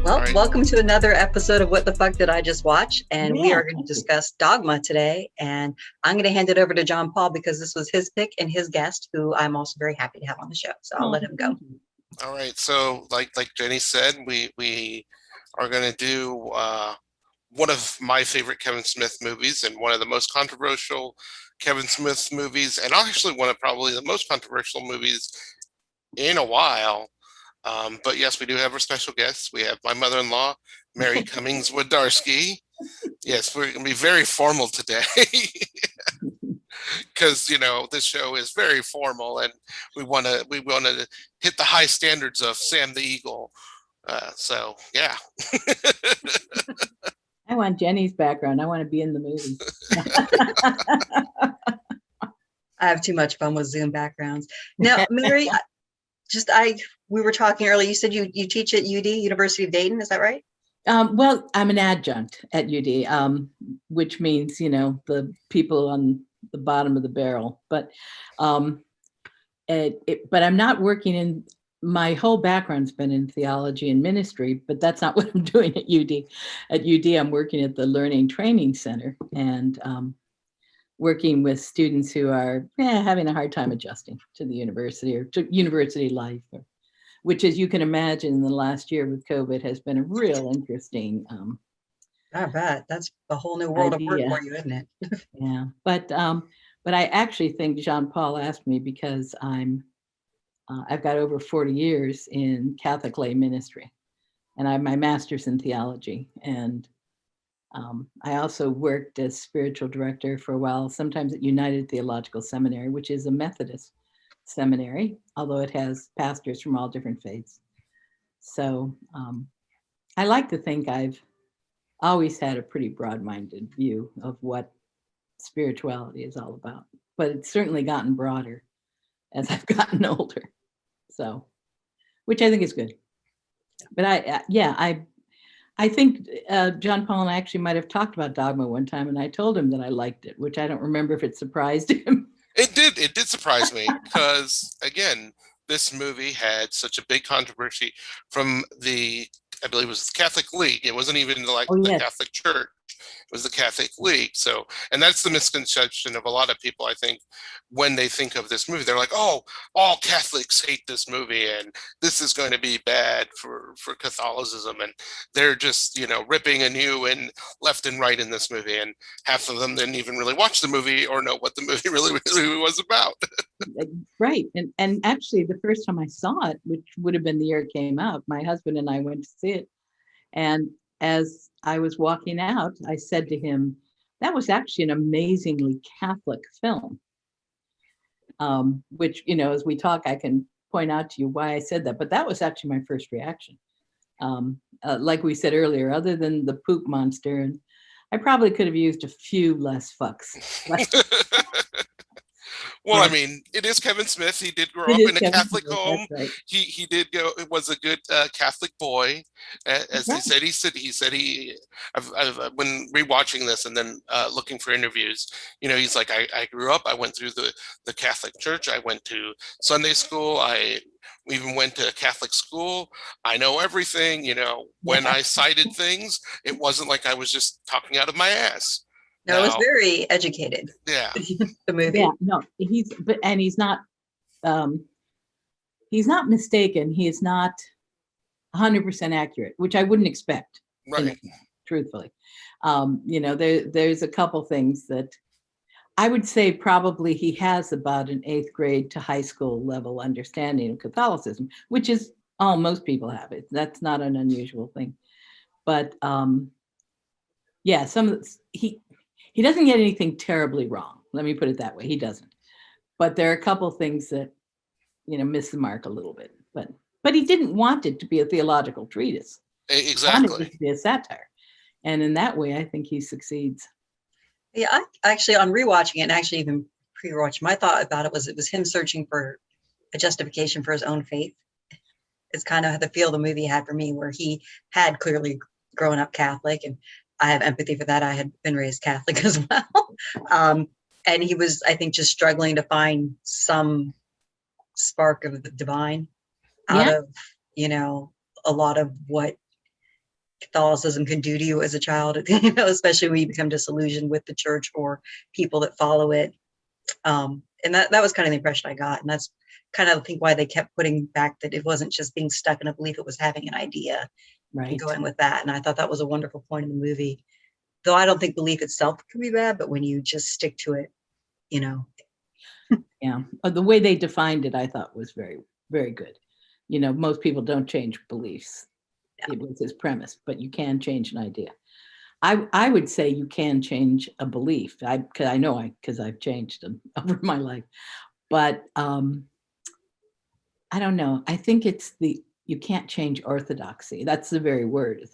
Well, right. welcome to another episode of What the Fuck Did I Just Watch? And we Yeah, are going to thank you. discuss Dogma today. And I'm going to hand it over to Jean-Paul because this was his pick and his guest, who I'm also very happy to have on the show. So I'll let him go. Thank you. All right. So, like Jenny said, we are going to do one of my favorite Kevin Smith movies and one of the most controversial Kevin Smith movies, and actually one of probably the most controversial movies in a while. But yes, we do have our special guests. We have my mother-in-law, Mary Cummins Wlodarski. Yes, we're going to be very formal today because this show is very formal, and we want to hit the high standards of Sam the Eagle. So yeah. I want Jenny's background. I want to be in the movie. I have too much fun with Zoom backgrounds. Now, Mary, we were talking earlier. You said you teach at UD, University of Dayton. Is that right? Well, I'm an adjunct at UD, which means, the people on the bottom of the barrel. But but I'm not working in, my whole background's been in theology and ministry, but that's not what I'm doing at UD. At UD, I'm working at the Learning Training Center and working with students who are having a hard time adjusting to the university or to university life, which, as you can imagine, in the last year with COVID has been a real interesting I bet. That's a whole new world of work idea. for you, isn't it? Yeah, but I actually think Jean-Paul asked me because I've got over 40 years in Catholic lay ministry, and I have my master's in theology, and I also worked as spiritual director for a while, sometimes at United Theological Seminary, which is a Methodist seminary, although it has pastors from all different faiths. So I like to think I've always had a pretty broad-minded view of what spirituality is all about, but it's certainly gotten broader as I've gotten older. So, which I think is good. But I think Jean-Paul and I actually might have talked about Dogma one time, and I told him that I liked it, which I don't remember if it surprised him. It did surprise me because, again, this movie had such a big controversy from I believe it was the Catholic League. It wasn't even the Catholic Church. It was the Catholic League. So, and that's the misconception of a lot of people, I think, when they think of this movie. They're like, oh, all Catholics hate this movie and this is going to be bad for Catholicism. And they're just, ripping anew and left and right in this movie. And half of them didn't even really watch the movie or know what the movie really was about. Right. And actually, the first time I saw it, which would have been the year it came out, my husband and I went to see it. And as I was walking out, I said to him, that was actually an amazingly Catholic film. Which, as we talk, I can point out to you why I said that. But that was actually my first reaction. Like we said earlier, other than the poop monster, and I probably could have used a few less fucks. Well, I mean, it is Kevin Smith. He did grow up in a Catholic home. Right. He did was a good Catholic boy, as right. He said when rewatching this and then looking for interviews, he's like, I grew up. I went through the Catholic Church. I went to Sunday school. We even went to Catholic school. I know everything. When I cited things, it wasn't like I was just talking out of my ass. No, it was very educated. Yeah. The movie. Yeah, no, he's not mistaken. He is not 100% accurate, which I wouldn't expect. Right. Truthfully. There's a couple things that I would say probably he has about an 8th grade to high school level understanding of Catholicism, which is all most people have it. That's not an unusual thing. But he doesn't get anything terribly wrong. Let me put it that way. He doesn't. But there are a couple things that, miss the mark a little bit. But he didn't want it to be a theological treatise. Exactly. He wanted it to be a satire. And in that way, I think he succeeds. Yeah, I actually, on rewatching it, and actually even pre-watching, my thought about it was him searching for a justification for his own faith. It's kind of the feel the movie had for me, where he had clearly grown up Catholic, and I have empathy for that. I had been raised Catholic as well. And he was, I think, just struggling to find some spark of the divine out of, a lot of what Catholicism can do to you as a child, you know, especially when you become disillusioned with the church or people that follow it. And that was kind of the impression I got. And that's kind of, I think, why they kept putting back that it wasn't just being stuck in a belief, it was having an idea and going with that. And I thought that was a wonderful point in the movie. Though I don't think belief itself can be bad, but when you just stick to it, you know. Yeah. The way they defined it, I thought was very, very good. You know, most people don't change beliefs. Yeah. It was his premise, but you can change an idea. I would say you can change a belief. Because I've changed them over my life. But I don't know. I think it's you can't change orthodoxy. That's the very word,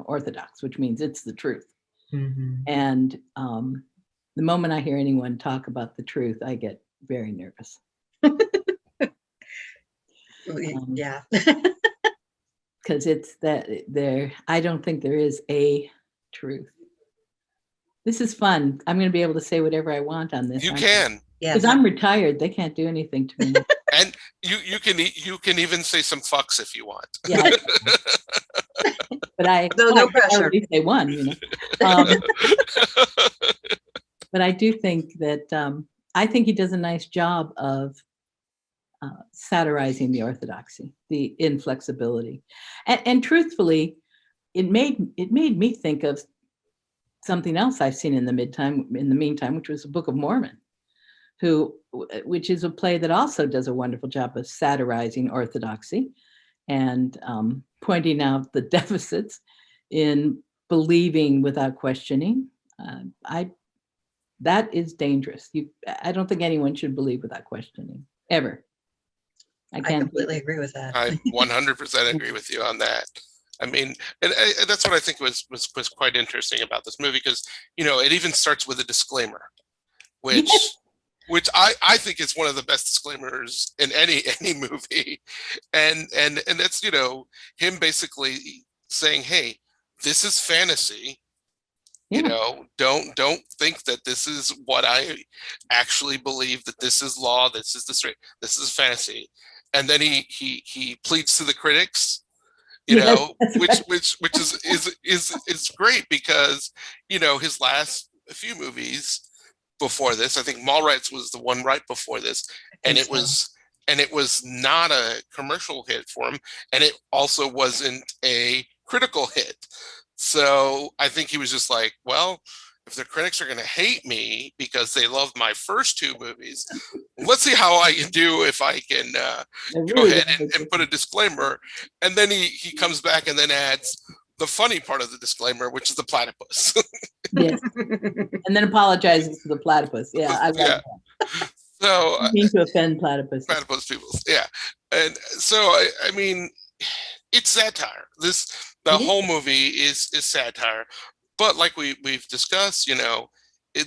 orthodox, which means it's the truth. Mm-hmm. And the moment I hear anyone talk about the truth, I get very nervous. Yeah. Because it's that I don't think there is a truth. This is fun. I'm going to be able to say whatever I want on this. You can. Yeah. Because I'm retired. They can't do anything to me. And you can even say some fucks if you want. Yeah. But no pressure. They won, you know. But I do think that I think he does a nice job of satirizing the orthodoxy, the inflexibility, and truthfully, it made me think of something else I've seen in the meantime, which was the Book of Mormon, which is a play that also does a wonderful job of satirizing orthodoxy and pointing out the deficits in believing without questioning. That is dangerous. I don't think anyone should believe without questioning, ever. I completely agree with that. I 100% agree with you on that. I mean, and that's what I think was quite interesting about this movie, because, you know, it even starts with a disclaimer, which I think is one of the best disclaimers in any movie, and that's, you know, him basically saying, hey, this is fantasy. You know, don't think that this is what I actually believe, that this is law, this is fantasy. And then he pleads to the critics, you know, which is great, because, you know, his last few movies before this, I think Mallrats was the one right before this, and it was not a commercial hit for him, and it also wasn't a critical hit. So I think he was just like, well, if the critics are going to hate me because they love my first two movies, let's see how I can do if I can go ahead and put a disclaimer. And then he comes back and then adds the funny part of the disclaimer, which is the platypus. Yes. And then apologizes to the platypus. Yeah, I like that. So I mean to offend platypus people. Yeah. And so I mean, it's satire. The whole movie is satire. But like we've discussed, you know,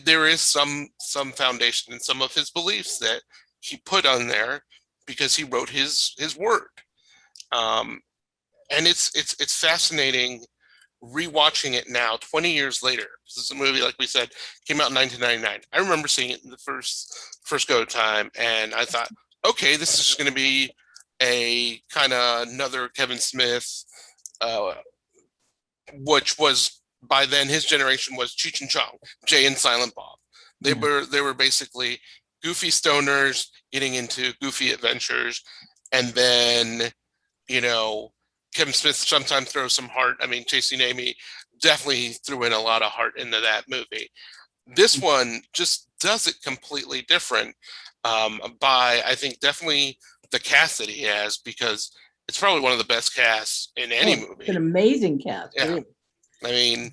there is some foundation in some of his beliefs that he put on there because he wrote his word. And it's fascinating rewatching it now, 20 years later. This is a movie, like we said, came out in 1999. I remember seeing it in the first go time, and I thought, okay, this is just going to be a kind of another Kevin Smith, which was, by then his generation was Cheech and Chong, Jay and Silent Bob. They were basically goofy stoners getting into goofy adventures, and then, you know, Kevin Smith sometimes throws some heart. I mean, Chasing Amy definitely threw in a lot of heart into that movie. This one just does it completely different, by, I think, definitely the cast that he has, because it's probably one of the best casts in any movie. It's an amazing cast. Yeah. Really. I mean,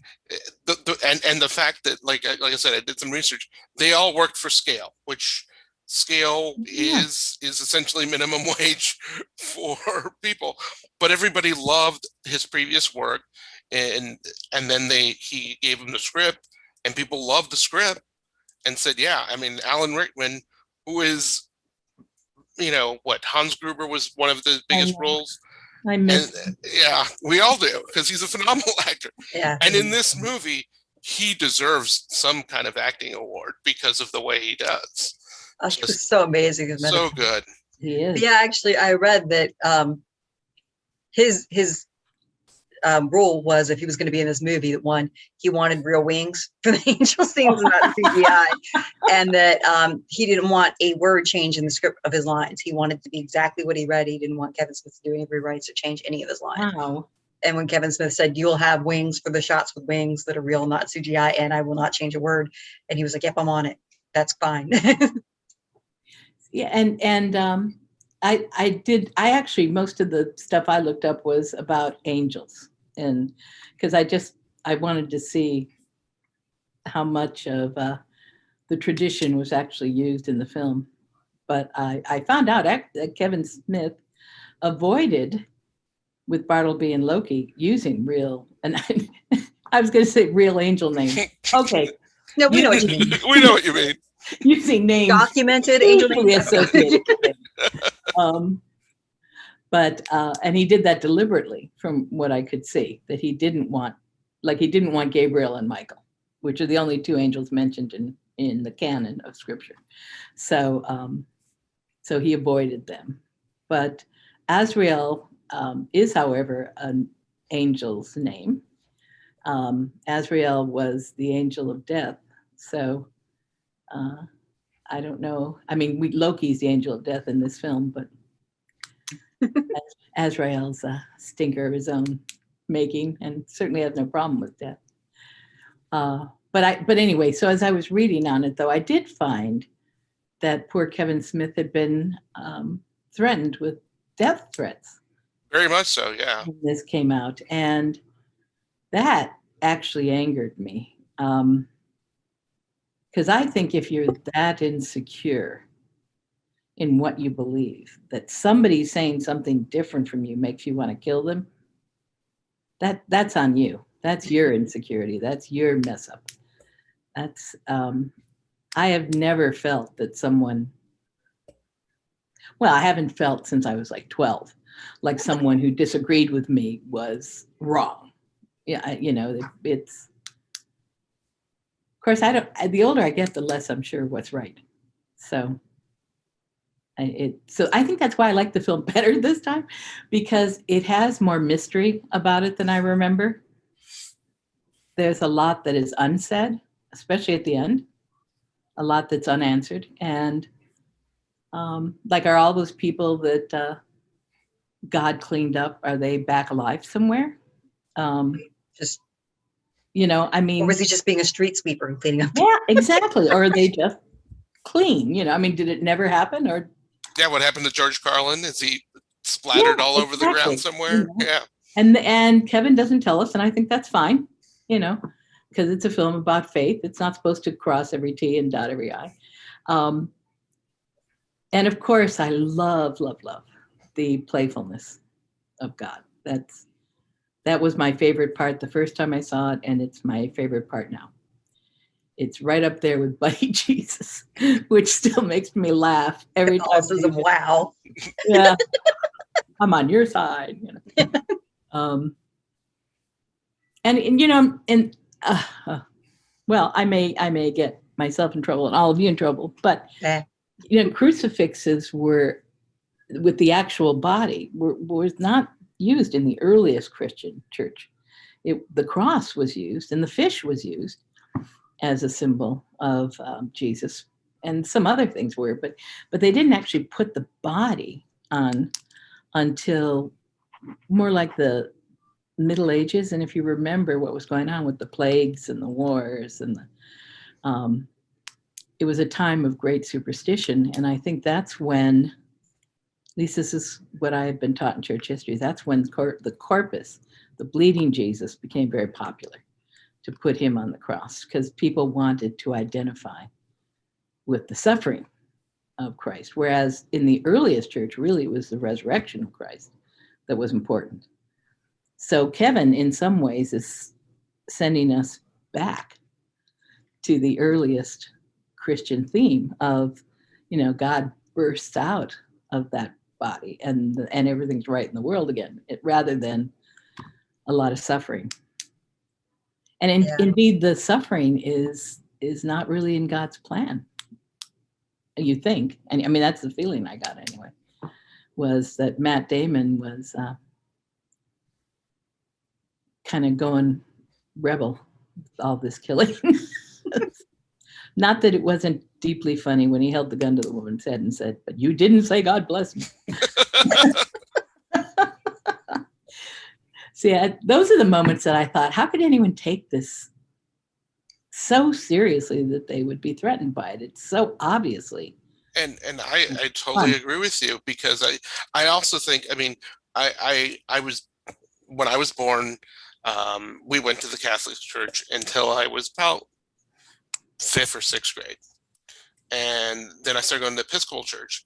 the fact that, like I said, I did some research. They all worked for scale, which scale is essentially minimum wage for people. But everybody loved his previous work, and then he gave them the script, and people loved the script and said, yeah. I mean, Alan Rickman, who is, you know, Hans Gruber was one of the biggest roles. I miss him. Yeah, we all do, because he's a phenomenal actor. Yeah. And in this movie, he deserves some kind of acting award because of the way he does. He was so amazing. So good. He is. Yeah, actually, I read that his rule was if he was going to be in this movie, that one, he wanted real wings for the angel scenes, not CGI, and that he didn't want a word change in the script of his lines. He wanted to be exactly what he read. He didn't want Kevin Smith to do any rewrites or change any of his lines. Wow. And when Kevin Smith said, "You'll have wings for the shots with wings that are real, not CGI, and I will not change a word," and he was like, "Yep, I'm on it. That's fine." Yeah, and I actually, most of the stuff I looked up was about angels, and because I wanted to see how much of the tradition was actually used in the film. But I found out that Kevin Smith avoided, with Bartleby and Loki, using real, and I was going to say real angel names. Okay. No, we know what you mean. We know what you mean. Using names. Documented angel names. Associated with it. And he did that deliberately, from what I could see, that he didn't want Gabriel and Michael, which are the only two angels mentioned in the canon of Scripture. So he avoided them. But Azrael is, however, an angel's name. Azrael was the angel of death. So I don't know. I mean, Loki's the angel of death in this film, but Azrael's a stinker of his own making, and certainly has no problem with death. But anyway, so as I was reading on it, though, I did find that poor Kevin Smith had been threatened with death threats. Very much so, yeah. When this came out, and that actually angered me. Because I think if you're that insecure in what you believe, that somebody saying something different from you makes you want to kill them, that's on you. That's your insecurity. That's your mess up. That's I have never felt that someone, well, I haven't felt since I was like 12, like someone who disagreed with me was wrong. Yeah, it's, of course, the older I get, the less I'm sure what's right. So I think that's why I like the film better this time, because it has more mystery about it than I remember. There's a lot that is unsaid, especially at the end, a lot that's unanswered. And are all those people that God cleaned up, are they back alive somewhere? Just, I mean, or was he just being a street sweeper and cleaning up? Yeah, exactly. Or are they just clean? I mean, did it never happen? Or yeah, what happened to George Carlin? Is he splattered all over the ground somewhere? Yeah. And Kevin doesn't tell us, and I think that's fine, because it's a film about faith. It's not supposed to cross every T and dot every I. And of course, I love the playfulness of God. That was my favorite part the first time I saw it, and it's my favorite part now. It's right up there with Buddy Jesus, which still makes me laugh every time. Also, wow. Yeah, I'm on your side. Well, I may get myself in trouble and all of you in trouble, but crucifixes were, with the actual body, was not used in the earliest Christian church. The cross was used, and the fish was used as a symbol of Jesus, and some other things were, but they didn't actually put the body on until more like the Middle Ages. And if you remember what was going on with the plagues and the wars, and it was a time of great superstition. And I think that's when, at least this is what I have been taught in church history, that's when the corpus, the bleeding Jesus, became very popular, to put him on the cross, because people wanted to identify with the suffering of Christ. Whereas in the earliest church, really, it was the resurrection of Christ that was important. So Kevin, in some ways, is sending us back to the earliest Christian theme of, God bursts out of that body and everything's right in the world again, rather than a lot of suffering. And indeed, the suffering is not really in God's plan, you think. And I mean, that's the feeling I got anyway, was that Matt Damon was kind of going rebel with all this killing. Not that it wasn't deeply funny when he held the gun to the woman's head and said, "But you didn't say God bless me." See, those are the moments that I thought, how could anyone take this so seriously that they would be threatened by it? It's so obviously. And I totally agree with you, because I also think, I mean, I was, when I was born, we went to the Catholic Church until I was about 5th or 6th grade. And then I started going to the Episcopal Church.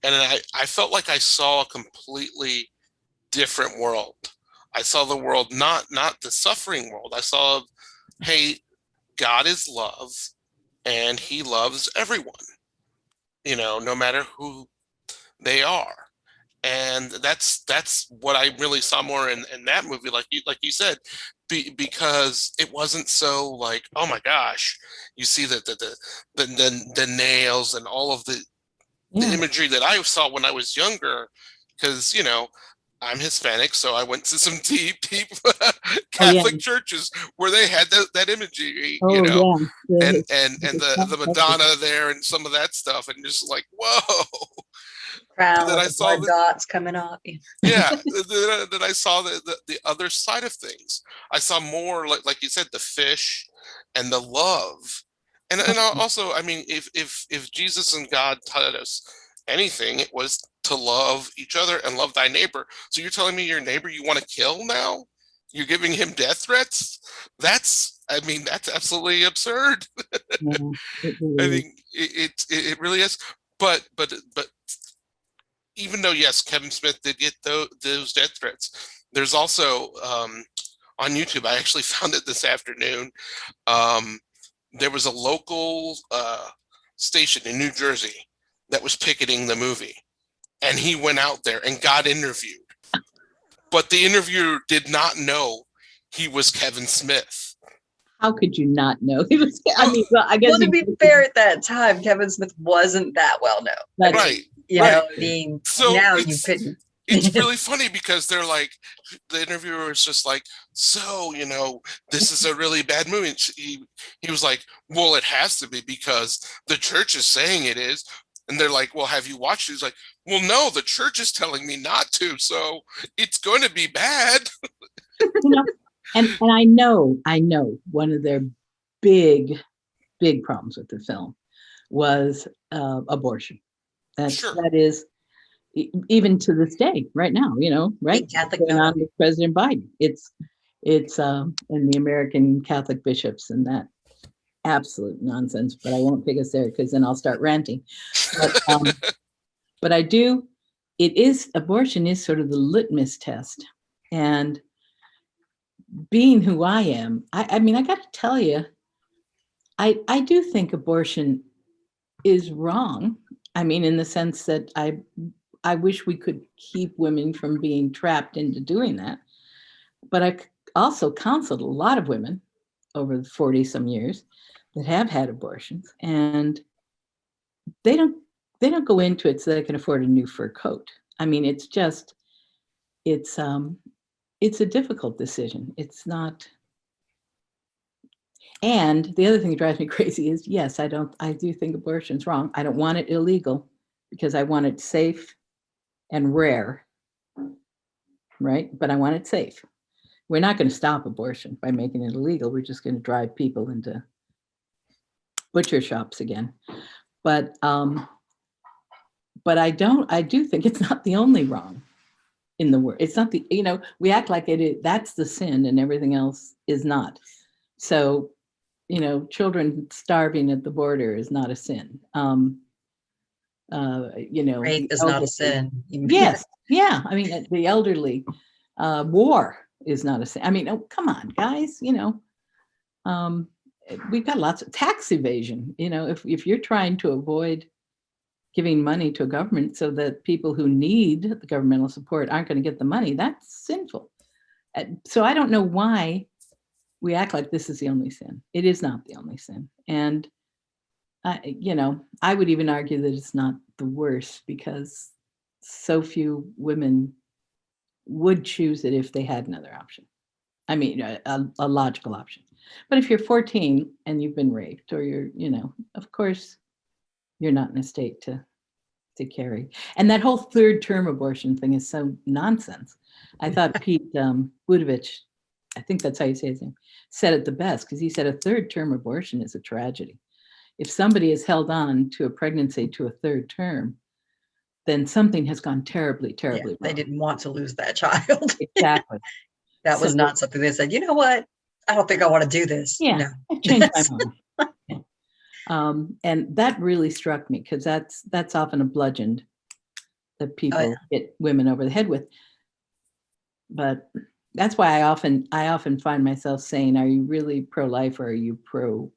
And then I felt like I saw a completely different world. I saw the world, not the suffering world. I saw, hey, God is love, and he loves everyone, no matter who they are. And that's what I really saw more in that movie, like you said, because it wasn't so like, oh my gosh, you see the nails and all of the imagery that I saw when I was younger, because I'm Hispanic, so I went to some deep Catholic churches where they had that imagery, and the Madonna there and some of that stuff, and just like, whoa. Crown with the blood dots coming off. Yeah, then I saw the other side of things. I saw more, like you said, the fish and the love, and also, I mean, if Jesus and God taught us anything, it was to love each other and love thy neighbor. So you're telling me your neighbor you want to kill now? You're giving him death threats? That's absolutely absurd. I think it really is. But even though, yes, Kevin Smith did get those death threats, there's also on YouTube, I actually found it this afternoon. There was a local station in New Jersey that was picketing the movie, and he went out there and got interviewed. But the interviewer did not know he was Kevin Smith. How could you not know he was? I mean, well, I guess. Well, to be fair, at that time, Kevin Smith wasn't that well known. Right. I mean, so now you couldn't. It's really funny, because they're like, the interviewer is just like, so, this is a really bad movie. And he was like, well, it has to be, because the church is saying it is. And they're like, well, have you watched it? He's like, well, no, the church is telling me not to, so it's going to be bad. And I know one of their big problems with the film was abortion. That is, even to this day, right now, right? Going on with President Biden. It's in the American Catholic bishops and that absolute nonsense. But I won't take us there, because then I'll start ranting. But abortion is sort of the litmus test. And being who I am, I mean, I got to tell you, I do think abortion is wrong. I mean, in the sense that I wish we could keep women from being trapped into doing that. But I also counseled a lot of women over 40 some years that have had abortions, and they don't go into it so they can afford a new fur coat. I mean, it's a difficult decision. It's not. And the other thing that drives me crazy is, yes, I do think abortion's wrong. I don't want it illegal, because I want it safe and rare, right? But I want it safe. We're not going to stop abortion by making it illegal. We're just going to drive people into butcher shops again. But I do think it's not the only wrong in the world. It's not we act like it is, that's the sin, and everything else is not. So, children starving at the border is not a sin. Rape is not a sin. Yes. Yeah. I mean, the elderly, war is not a sin. I mean, oh, come on, guys, we've got lots of tax evasion. If you're trying to avoid giving money to a government so that people who need the governmental support aren't going to get the money, that's sinful. So I don't know why we act like this is the only sin. It is not the only sin. And, I would even argue that it's not the worst, because so few women would choose it if they had another option. I mean, a logical option. But if you're 14 and you've been raped, or you're, of course, you're not in a state to carry. And that whole third term abortion thing is so nonsense. I thought Pete Buttigieg, I think that's how you say his name, said it the best, because he said a third term abortion is a tragedy. If somebody is held on to a pregnancy to a third term, then something has gone terribly, terribly wrong. They didn't want to lose that child. Exactly. That was not something they said, you know what? I don't think I want to do this. Yeah, No. I changed my mind. Yeah. And that really struck me, because that's often a bludgeon that people hit women over the head with. But that's why I often find myself saying, are you really pro-life, or are you pro-birth?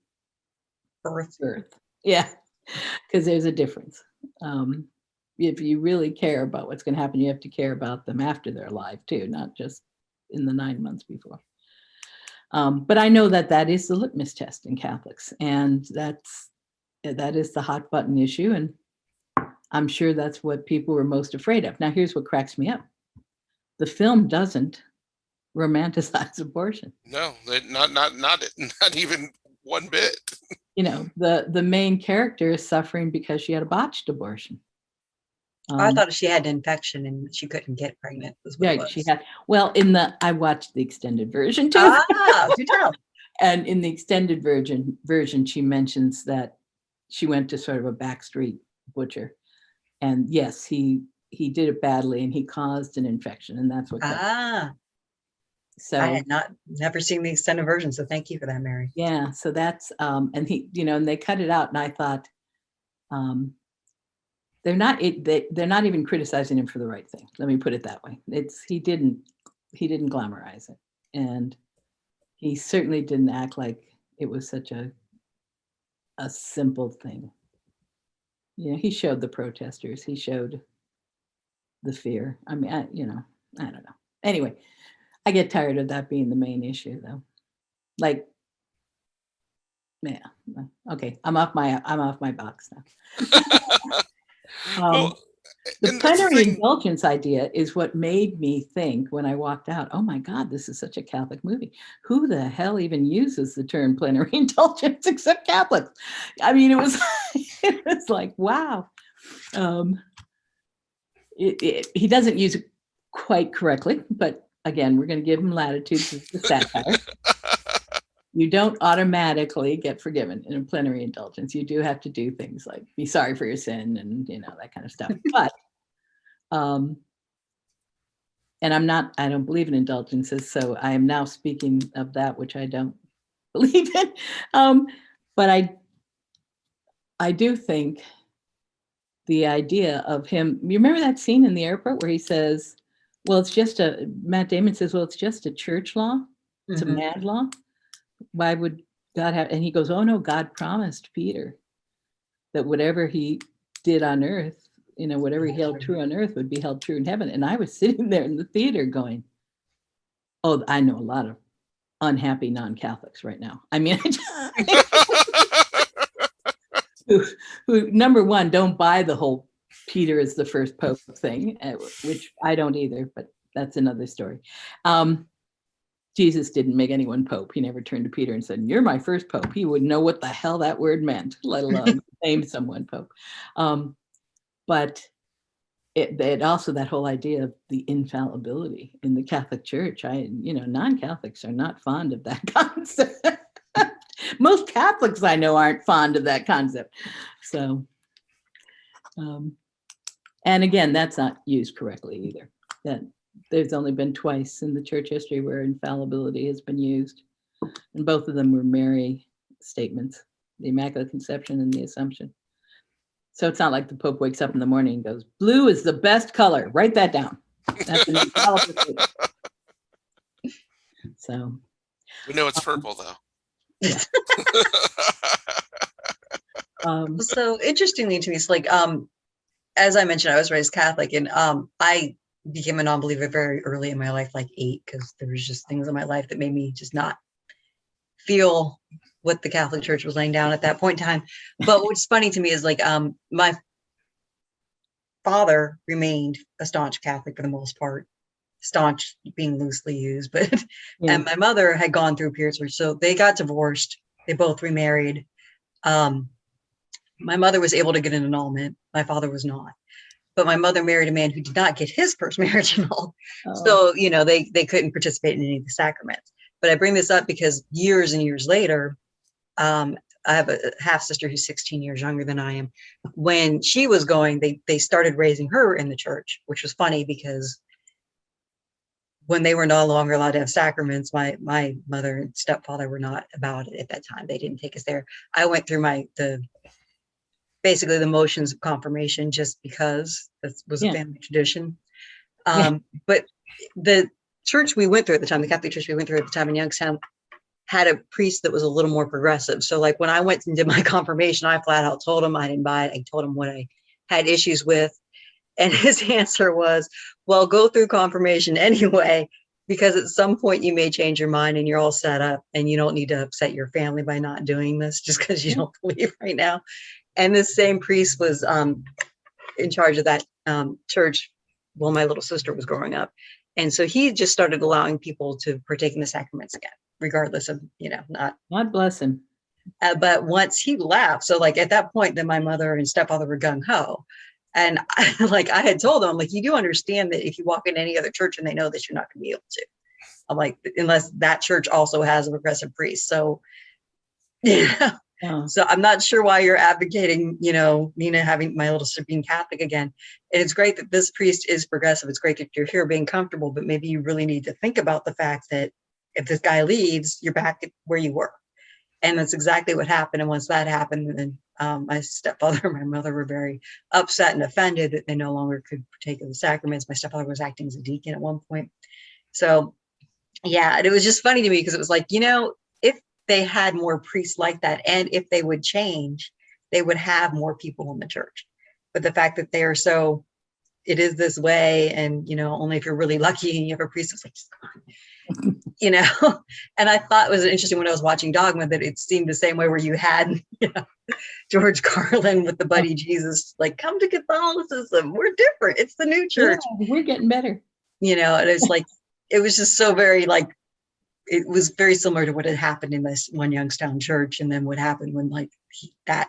Yeah, because there's a difference. If you really care about what's going to happen, you have to care about them after they're alive too, not just in the 9 months before. But I know that is the litmus test in Catholics, and that is the hot button issue, and I'm sure that's what people were most afraid of. Now, here's what cracks me up: the film doesn't romanticize abortion. No, not even one bit. The main character is suffering because she had a botched abortion. I thought she had an infection and she couldn't get pregnant. Yeah, she had. Well, I watched the extended version too. Do tell. And in the extended version, she mentions that she went to sort of a backstreet butcher, and yes, he did it badly, and he caused an infection, and that's what. So I had never seen the extended version, so thank you for that, Mary. Yeah, so that's and he, and they cut it out, and I thought, they're not even criticizing him for the right thing. Let me put it that way. He didn't glamorize it, and he certainly didn't act like it was such a simple thing. He showed the protesters. He showed the fear. I mean, I don't know. Anyway, I get tired of that being the main issue, though. Like, yeah, okay, I'm off my box now. Well, the plenary indulgence idea is what made me think, when I walked out, oh my God, this is such a Catholic movie. Who the hell even uses the term plenary indulgence except Catholics? I mean, it was like, wow. He doesn't use it quite correctly, but again, we're going to give him latitude to the satire. You don't automatically get forgiven in a plenary indulgence. You do have to do things like be sorry for your sin and that kind of stuff. But and I don't believe in indulgences, so I am now speaking of that which I don't believe in. But I do think the idea of him, you remember that scene in the airport where he says, well, Matt Damon says, well, it's just a church law. It's a mad law. Why would God have, and he goes, oh no, God promised Peter that whatever he did on earth, whatever he held true on earth would be held true in heaven. And I was sitting there in the theater going, oh, I know a lot of unhappy non-Catholics right now. I mean, who number one, don't buy the whole Peter is the first pope thing, which I don't either, but that's another story. Jesus didn't make anyone pope. He never turned to Peter and said, you're my first pope. He wouldn't know what the hell that word meant, let alone name someone pope. But it also, that whole idea of the infallibility in the Catholic Church, non-Catholics are not fond of that concept. Most Catholics I know aren't fond of that concept. So, and again, that's not used correctly either. That there's only been twice in the church history where infallibility has been used, and both of them were Mary statements, the Immaculate Conception and the Assumption. So it's not like the Pope wakes up in the morning and goes, blue is the best color. Write that down. That's an infallible statement. So we know it's purple though. Yeah. So interestingly to me, it's like, as I mentioned, I was raised Catholic, and I became a non-believer very early in my life, like 8, because there was just things in my life that made me just not feel what the Catholic Church was laying down at that point in time. But what's funny to me is like, my father remained a staunch Catholic for the most part. staunch being loosely used, but Yeah. and my mother had gone through periods where, so they got divorced. They both remarried. My mother was able to get an annulment. My father was not. But my mother married a man who did not get his first marriage annulled. So, they couldn't participate in any of the sacraments. But I bring this up because years and years later, I have a half sister who's 16 years younger than I am. When she was going, they started raising her in the church, which was funny because when they were no longer allowed to have sacraments, my mother and stepfather were not about it at that time. They didn't take us there. I went through basically the motions of confirmation just because that was a family tradition. But the church we went through at the time, the Catholic church we went through at the time in Youngstown, had a priest that was a little more progressive. So like when I went and did my confirmation, I flat out told him I didn't buy it. I told him what I had issues with. And his answer was, well, go through confirmation anyway, because at some point you may change your mind and you're all set up and you don't need to upset your family by not doing this just because you don't believe right now. And this same priest was in charge of that church while my little sister was growing up. And so he just started allowing people to partake in the sacraments again, regardless of, not. God bless him. But once he left, so like at that point, then my mother and stepfather were gung ho. And I had told them, like, you do understand that if you walk in any other church and they know that you're not going to be able to. I'm like, unless that church also has a progressive priest. So, So I'm not sure why you're advocating, Nina having my little sister being Catholic again. And it's great that this priest is progressive. It's great that you're here being comfortable, but maybe you really need to think about the fact that if this guy leaves, you're back at where you were. And that's exactly what happened. And once that happened, then my stepfather and my mother were very upset and offended that they no longer could partake of the sacraments. My stepfather was acting as a deacon at one point. So, and it was just funny to me because it was like, if they had more priests like that, and if they would change, they would have more people in the church. But the fact that they are so, it is this way, and only if you're really lucky and you have a priest that's like, just come on, And I thought it was interesting when I was watching Dogma that it seemed the same way where you had George Carlin with the Buddy Jesus, like, come to Catholicism, we're different, it's the new church, we're getting better, and it's like it was just so very like. It was very similar to what had happened in this one Youngstown church, and then what happened when that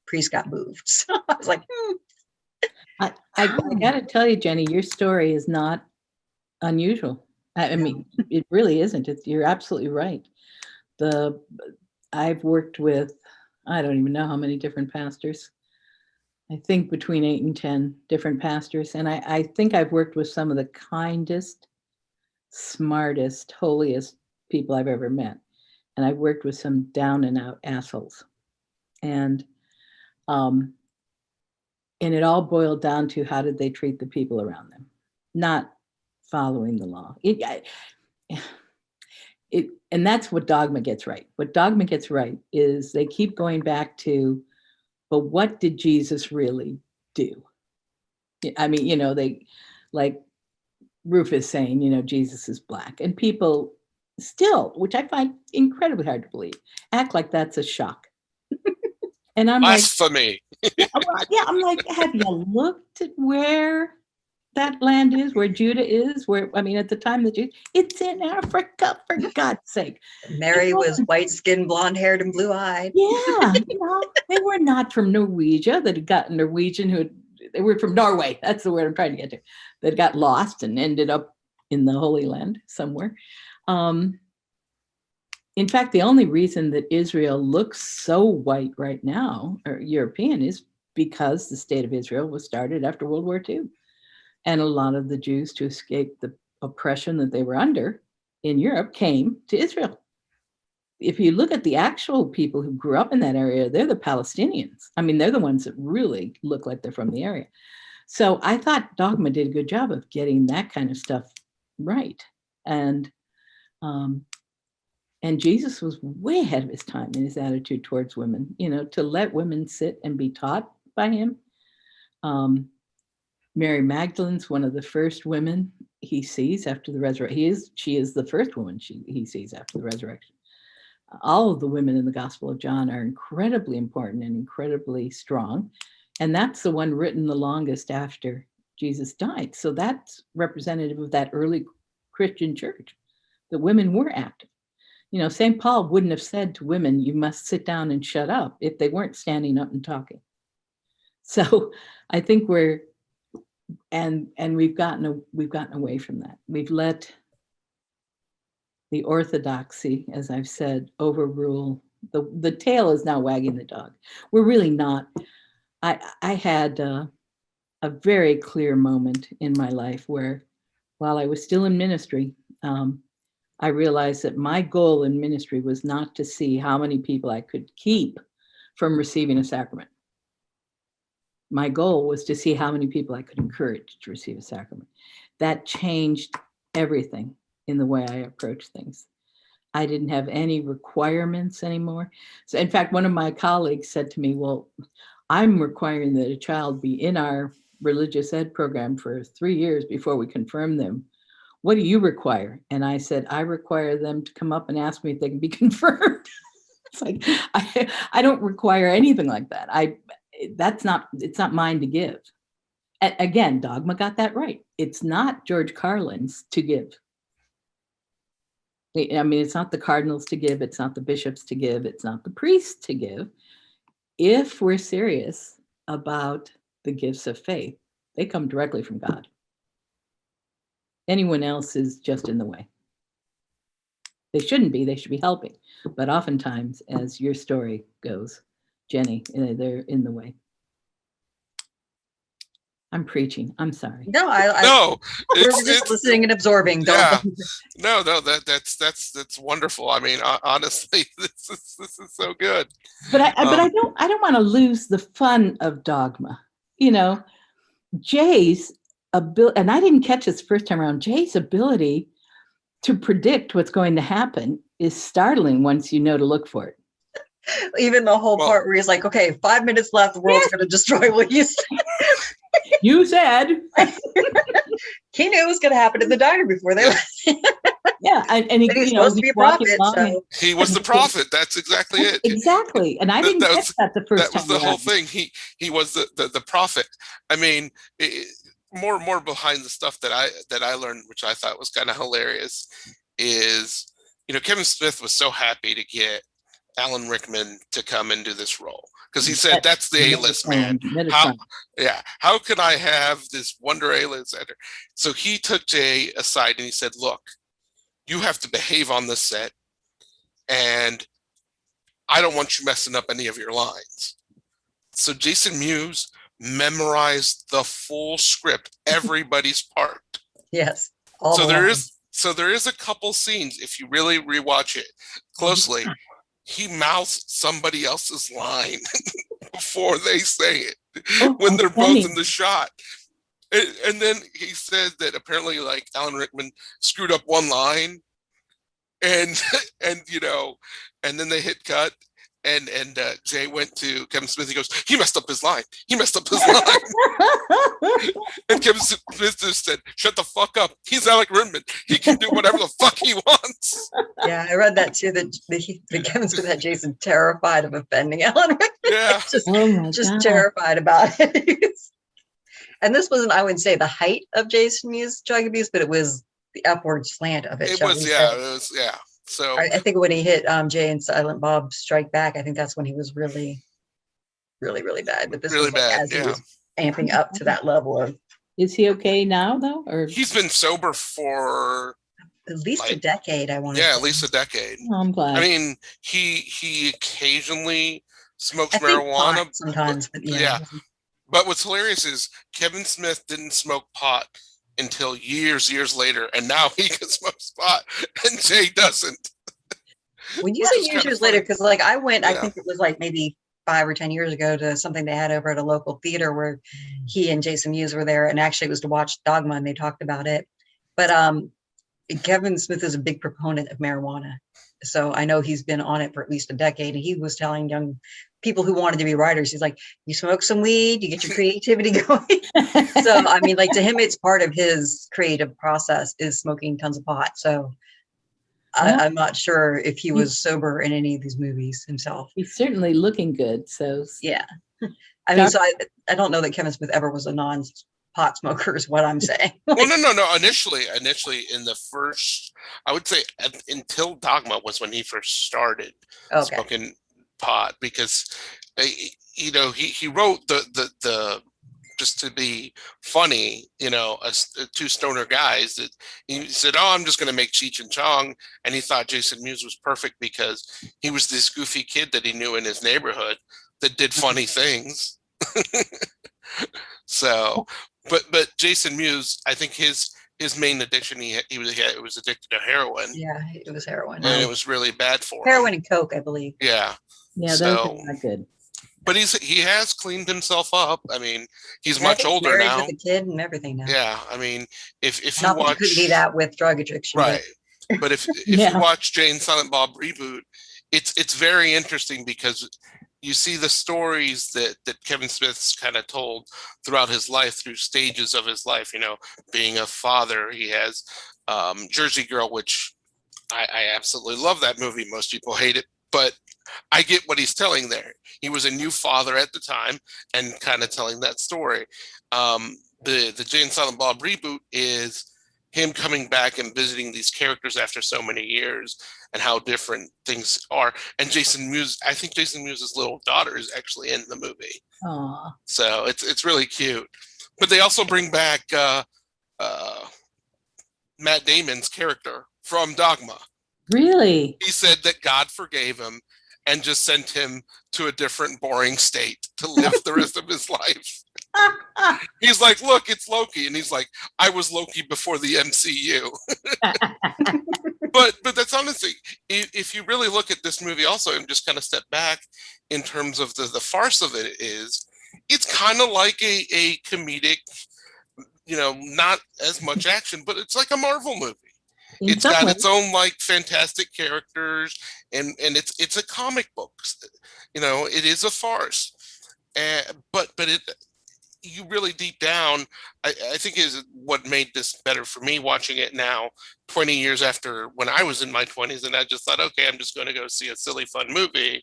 priest got moved. So I was like, I got to tell you, Jenny, your story is not unusual. I mean, it really isn't. You're absolutely right. I've worked with, I don't even know how many different pastors. I think between 8 and 10 different pastors. And I think I've worked with some of the kindest, smartest, holiest people I've ever met. And I've worked with some down and out assholes. And it all boiled down to how did they treat the people around them, not following the law. And that's what Dogma gets right. What Dogma gets right is they keep going back to, but what did Jesus really do? I mean, they, like Rufus saying, Jesus is black. And people still, which I find incredibly hard to believe, act like that's a shock. And I'm blasphemy. I'm like, have you looked at where that land is, where Judah is, at the time that it's in Africa, for God's sake. Mary was white-skinned, blonde-haired, and blue-eyed. Yeah, they were not from Norwegia. That had gotten Norwegian they were from Norway. That's the word I'm trying to get to. That got lost and ended up in the Holy Land somewhere. In fact, the only reason that Israel looks so white right now, or European, is because the state of Israel was started after World War II. And a lot of the Jews, to escape the oppression that they were under in Europe, came to Israel. If you look at the actual people who grew up in that area, they're the Palestinians. I mean, they're the ones that really look like they're from the area. So I thought Dogma did a good job of getting that kind of stuff right. And Jesus was way ahead of his time in his attitude towards women, to let women sit and be taught by him. Mary Magdalene's one of the first women he sees after the resurrection. She is the first woman he sees after the resurrection. All of the women in the Gospel of John are incredibly important and incredibly strong. And that's the one written the longest after Jesus died. So that's representative of that early Christian church. The women were active. You know, St. Paul wouldn't have said to women, you must sit down and shut up, if they weren't standing up and talking. So I think we've gotten away from that. We've let the orthodoxy, as I've said, overrule. The tail is now wagging the dog. We're really not. I had a very clear moment in my life where, while I was still in ministry, I realized that my goal in ministry was not to see how many people I could keep from receiving a sacrament. My goal was to see how many people I could encourage to receive a sacrament. That changed everything in the way I approach things. I didn't have any requirements anymore. So in fact, one of my colleagues said to me, well, I'm requiring that a child be in our religious ed program for 3 years before we confirm them. What do you require? And I said, I require them to come up and ask me if they can be confirmed. It's like, I don't require anything like that. It's not mine to give. Again, Dogma got that right. It's not George Carlin's to give. I mean, it's not the cardinals to give. It's not the bishops to give. It's not the priests to give. If we're serious about the gifts of faith, they come directly from God. Anyone else is just in the way. They shouldn't be. They should be helping. But oftentimes, as your story goes, Jenny, they're in the way. I'm preaching. I'm sorry. No, we're just listening and absorbing. Yeah. No, that's wonderful. I mean, honestly, this is so good. But I don't want to lose the fun of Dogma. You know, Jay's ability, and I didn't catch this first time around. Jay's ability to predict what's going to happen is startling once you know to look for it. Even the whole part where he's like, okay, 5 minutes left, the world's going to destroy what you said. You said. He knew it was going to happen in the diner before they left. Yeah, and he's supposed to be a prophet. So. He was the prophet. That's exactly it. Exactly, and I didn't catch that the first time. That was the whole thing. He was the prophet. I mean, more behind the stuff that I learned, which I thought was kind of hilarious, is, you know, Kevin Smith was so happy to get Alan Rickman to come and do this role, because he said that's the A-list man. How can I have this wonder A-list actor? So he took Jay aside and he said, look, you have to behave on this set, and I don't want you messing up any of your lines. So Jason Mewes memorized the full script, everybody's part. Yes. So there is a couple scenes, if you really rewatch it closely, he mouths somebody else's line before they say it, when they're both in the shot. And then he said that apparently, like, Alan Rickman screwed up one line, and you know, and then they hit cut, and Jay went to Kevin Smith. He goes, he messed up his line. He messed up his ane. And Kevin Smith just said, shut the fuck up. He's Alec Rickman. He can do whatever the fuck he wants. Yeah, I read that too. That Kevin Smith had Jason terrified of offending Alan Rickman. Yeah, just terrified about it. And this wasn't, I would say, the height of Jason Mewes' drug abuse, but it was the upward slant of it. It was, yeah. So I think when he hit Jay and Silent Bob Strike Back, I think that's when he was really, really, really bad. But this really was like, bad, as he was amping up to that level of. Is he okay now, though? Or he's been sober for at least a decade, I want to say. At least a decade. Oh, I'm glad. I mean, he occasionally smokes marijuana sometimes, but yeah. But what's hilarious is Kevin Smith didn't smoke pot until years later, and now he can smoke pot, and Jay doesn't. When you say years later, because like I went, I think it was like maybe 5 or 10 years ago to something they had over at a local theater where he and Jason Mewes were there, and actually it was to watch Dogma, and they talked about it. But Kevin Smith is a big proponent of marijuana, so I know he's been on it for at least a decade, and he was telling young people who wanted to be writers, he's like, you smoke some weed, you get your creativity going. So I mean, like, to him, it's part of his creative process is smoking tons of pot. So I'm not sure if he was sober in any of these movies himself. He's certainly looking good. So yeah, I mean, so I don't know that Kevin Smith ever was a pot smoker is what I'm saying. Well, no. Initially in the first, I would say until Dogma was when he first started smoking pot, because he wrote the just to be funny, two stoner guys that he said, "Oh, I'm just going to make Cheech and Chong," and he thought Jason Mewes was perfect because he was this goofy kid that he knew in his neighborhood that did funny things. So, but Jason Mewes, I think his main addiction, he was addicted to heroin. Yeah, it was heroin. And it was really bad for heroin him. and coke, I believe. Yeah, those are not good. But he has cleaned himself up. I mean, he's much older married now. With a kid and everything now. Yeah, I mean, if you Not watch, couldn't be that with drug addiction, right? But if you watch Jay and Silent Bob Reboot, it's very interesting because you see the stories that Kevin Smith's kind of told throughout his life, through stages of his life. Being a father, he has Jersey Girl, which I absolutely love that movie. Most people hate it, but I get what he's telling there. He was a new father at the time and kind of telling that story. The Jay and Silent Bob Reboot is him coming back and visiting these characters after so many years and how different things are. And Jason Mewes, I think Jason Mewes' little daughter is actually in the movie. Aww. So it's really cute. But they also bring back Matt Damon's character from Dogma. Really? He said that God forgave him and just sent him to a different boring state to live the rest of his life. He's like, look, it's Loki. And he's like, I was Loki before the MCU. But that's honestly, if you really look at this movie also and just kind of step back in terms of the farce of it, it's kind of like a comedic, not as much action, but it's like a Marvel movie. It's got its own like fantastic characters, and it's a comic book. It is a farce, but it, you really deep down, I think is what made this better for me watching it now, 20 years after when I was in my 20s, and I just thought, okay, I'm just going to go see a silly fun movie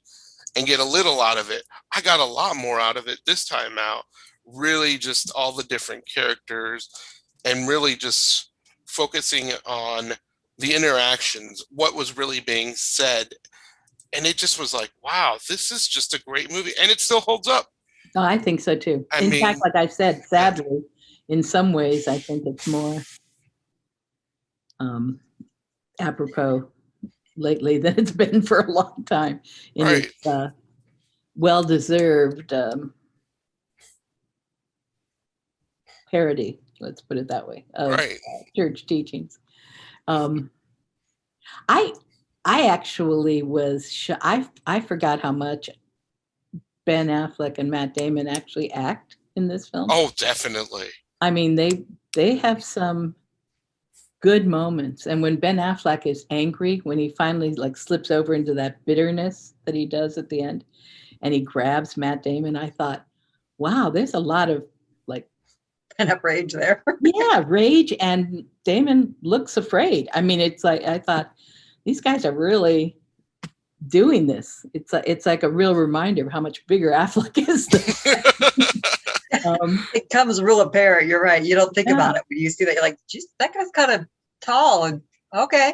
and get a little out of it. I got a lot more out of it this time out. Really, just all the different characters, and really just focusing on the interactions, what was really being said. And it just was like, wow, this is just a great movie. And it still holds up. Oh, I think so too. In fact, like I said, sadly, in some ways, I think it's more apropos lately than it's been for a long time. In its well-deserved parody, let's put it that way, of church teachings. I actually was I forgot how much Ben Affleck and Matt Damon actually act in this film. Oh, definitely. I mean, they have some good moments, and when Ben Affleck is angry, when he finally like slips over into that bitterness that he does at the end, and he grabs Matt Damon, I thought, wow, there's a lot of like pent-up rage there. Yeah, rage, and Damon looks afraid. I mean, it's like I thought these guys are really doing this. It's like a real reminder of how much bigger Affleck is. It comes real apparent. You're right. You don't think about it when you see that. You're like, geez, that guy's kind of tall. And okay.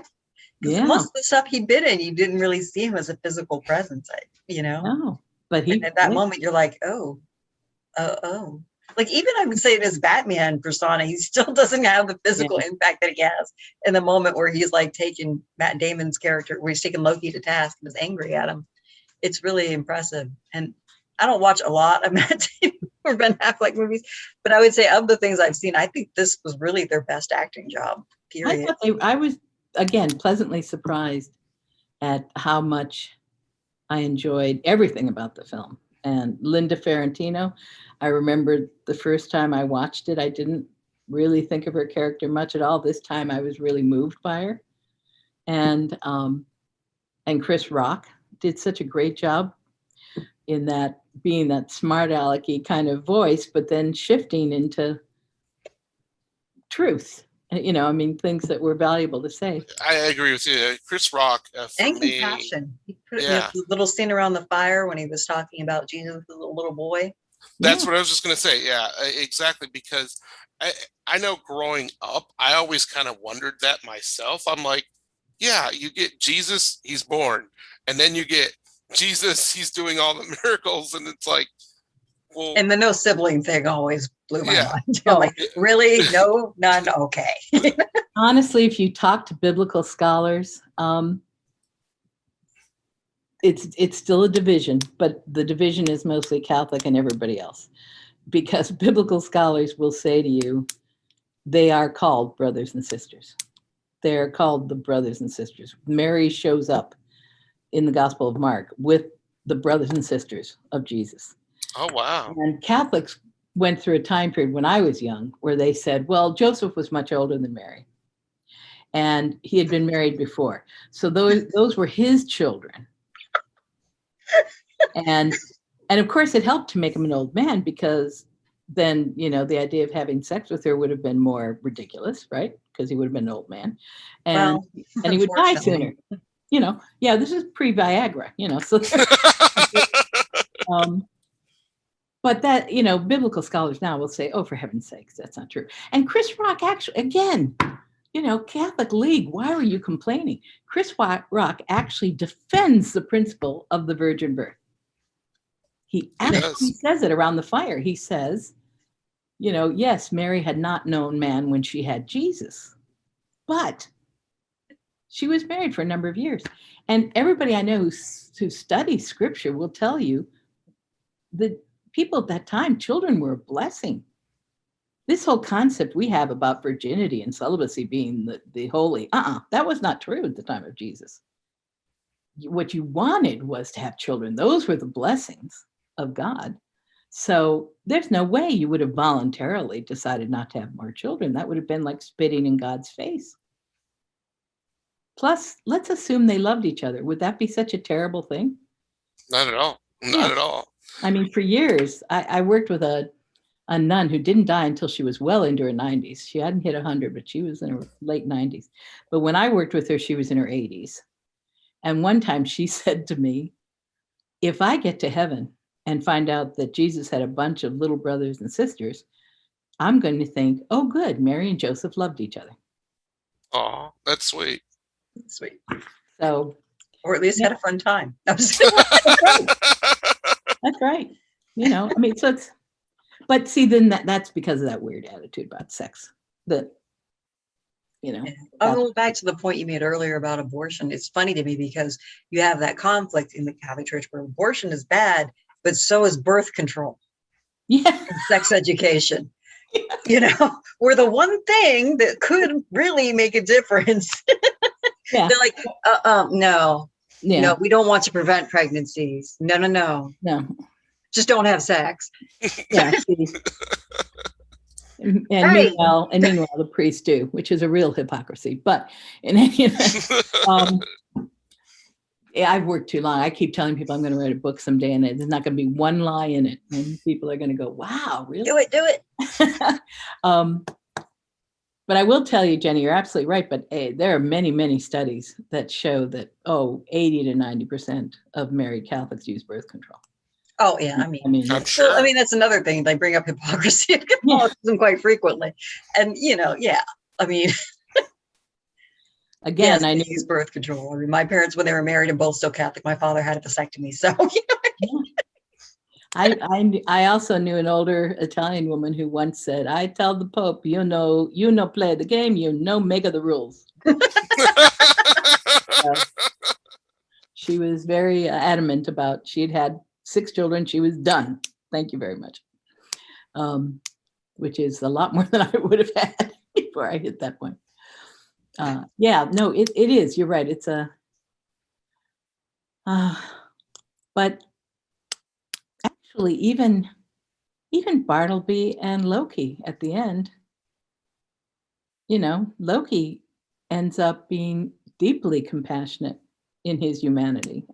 Most of the stuff he'd been in, you didn't really see him as a physical presence, No, but and at that moment, you're like, oh. Like, even I would say in his Batman persona, he still doesn't have the physical impact that he has in the moment where he's like taking Matt Damon's character, where he's taking Loki to task and is angry at him. It's really impressive. And I don't watch a lot of Matt Damon or Ben Affleck movies, but I would say of the things I've seen, I think this was really their best acting job, period. I was, again, pleasantly surprised at how much I enjoyed everything about the film. And Linda Ferrantino, I remember the first time I watched it, I didn't really think of her character much at all. This time I was really moved by her. And Chris Rock did such a great job in that, being that smart alecky kind of voice, but then shifting into truth. I mean, things that were valuable to say. I agree with you. Chris Rock, and compassion. He put the little scene around the fire when he was talking about Jesus as a little boy. That's what I was just going to say. Yeah, exactly. Because I know growing up, I always kind of wondered that myself. I'm like, yeah, you get Jesus, he's born. And then you get Jesus, he's doing all the miracles. And it's like, well, And the no sibling thing always blew my yeah. mind. I'm like, really? No, none? Okay. Honestly, if you talk to biblical scholars, it's still a division, but the division is mostly Catholic and everybody else. Because biblical scholars will say to you, they are called brothers and sisters. They are called the brothers and sisters. Mary shows up in the Gospel of Mark with the brothers and sisters of Jesus. Oh, wow. And Catholics went through a time period when I was young where they said, well, Joseph was much older than Mary. And he had been married before. So those were his children. And of course, it helped to make him an old man, because then, the idea of having sex with her would have been more ridiculous, right? Because he would have been an old man. And he would die sooner. Yeah, this is pre-Viagra, so but that, biblical scholars now will say, oh, for heaven's sakes, that's not true. And Chris Rock actually, again, Catholic League, why are you complaining? Chris Rock actually defends the principle of the virgin birth. He actually says it around the fire. He says, yes, Mary had not known man when she had Jesus, but she was married for a number of years. And everybody I know who studies scripture will tell you that people at that time, children were a blessing. This whole concept we have about virginity and celibacy being the holy, that was not true at the time of Jesus. What you wanted was to have children. Those were the blessings of God. So there's no way you would have voluntarily decided not to have more children. That would have been like spitting in God's face. Plus, let's assume they loved each other. Would that be such a terrible thing? Not at all. Not at all. I mean, for years, I worked with a nun who didn't die until she was well into her 90s. She hadn't hit 100, but she was in her late 90s. But when I worked with her, she was in her 80s. And one time she said to me, if I get to heaven and find out that Jesus had a bunch of little brothers and sisters, I'm going to think, oh, good, Mary and Joseph loved each other. Oh, that's sweet. Sweet. So, or at least had a fun time. That's right. I mean, so it's, but see, then that's because of that weird attitude about sex that, I'll go back to the point you made earlier about abortion. It's funny to me because you have that conflict in the Catholic Church where abortion is bad, but so is birth control. Yeah. And sex education. Yeah. We're the one thing that could really make a difference. Yeah. They're like, no. Yeah. No, we don't want to prevent pregnancies. No. Just don't have sex. Yeah. And meanwhile, the priests do, which is a real hypocrisy. But in any event, I've worked too long. I keep telling people I'm going to write a book someday, and there's not going to be one lie in it, and people are going to go, "Wow, really? Do it." But I will tell you, Jenny, you're absolutely right. But there are many, many studies that show that 80 to 90% of married Catholics use birth control. Oh yeah, I mean, I'm sure. Well, I mean, that's another thing. They bring up hypocrisy and Catholicism quite frequently, and I mean, again, I use birth control. I mean, my parents, when they were married and both still Catholic, my father had a vasectomy. So, I also knew an older Italian woman who once said, "I tell the Pope, you know, play the game, make the rules." She was very adamant about. She'd had 6 children. She was done. Thank you very much. Which is a lot more than I would have had before I hit that point. It is. You're right. It's but actually, even Bartleby and Loki at the end, Loki ends up being deeply compassionate in his humanity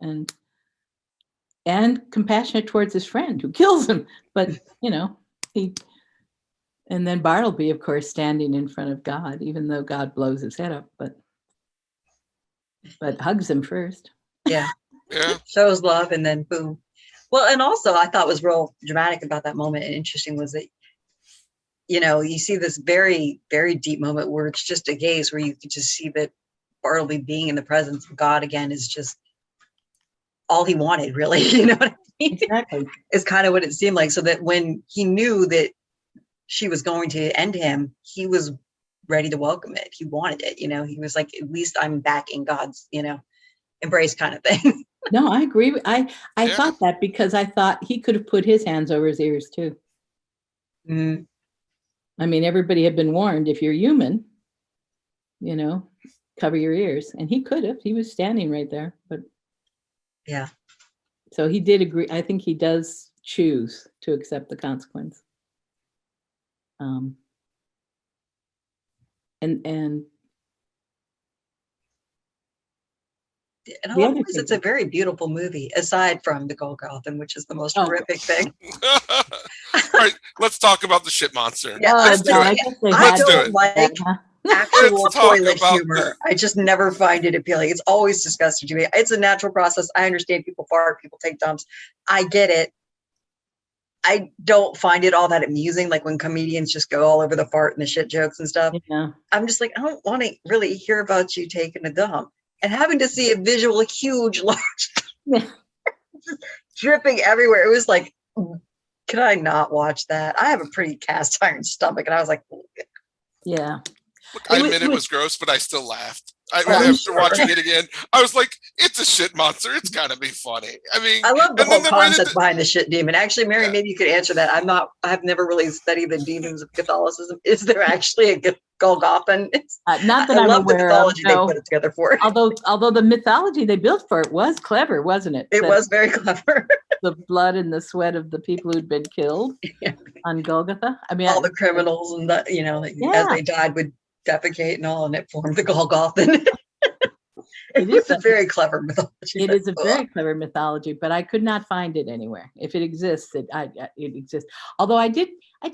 and compassionate towards his friend who kills him. But, and then Bartleby, of course, standing in front of God, even though God blows his head up, but hugs him first. Yeah. Shows love, and then boom. Well, and also I thought was real dramatic about that moment and interesting was that, you see this very, very deep moment where it's just a gaze where you could just see that Bartleby being in the presence of God again is just all he wanted, really. You know what I mean? Exactly. Is kind of what it seemed like. So that when he knew that she was going to end him, he was ready to welcome it. He wanted it. He was like, at least I'm back in God's, embrace kind of thing. No, I agree. I Yeah. thought that because I thought he could have put his hands over his ears too. Mm. I mean, everybody had been warned, if you're human, cover your ears. And he could have. He was standing right there. But yeah. So he did agree. I think he does choose to accept the consequence. And in a lot of ways, it's a very beautiful movie, aside from the Golgothan, which is the most horrific thing. All right, let's talk about the shit monster. Yeah, let's do it. I don't like actual toilet humor. I just never find it appealing. It's always disgusting to me. It's a natural process. I understand people fart, people take dumps. I get it. I don't find it all that amusing, like when comedians just go all over the fart and the shit jokes and stuff. Yeah. I'm just like, I don't want to really hear about you taking a dump. And having to see a visual, huge, large, dripping everywhere. It was like, could I not watch that? I have a pretty cast iron stomach. And I was like, yeah. Look, I admit it was gross, but I still laughed. After watching it again, I was like, it's a shit monster. It's gotta be funny. I mean, I love the whole concept behind the shit demon. Actually, Mary, maybe you could answer that. I've never really studied the demons of Catholicism. Is there actually a Golgothan? Not that I'm love aware the mythology of, they put it together for. Although the mythology they built for it was clever, wasn't it? It was very clever. The blood and the sweat of the people who'd been killed on Golgotha. I mean, all the criminals and as they died would defecate and all, and it formed the Golgothan. It's a very clever mythology. It is a very clever mythology, but I could not find it anywhere. If it exists, it exists. Although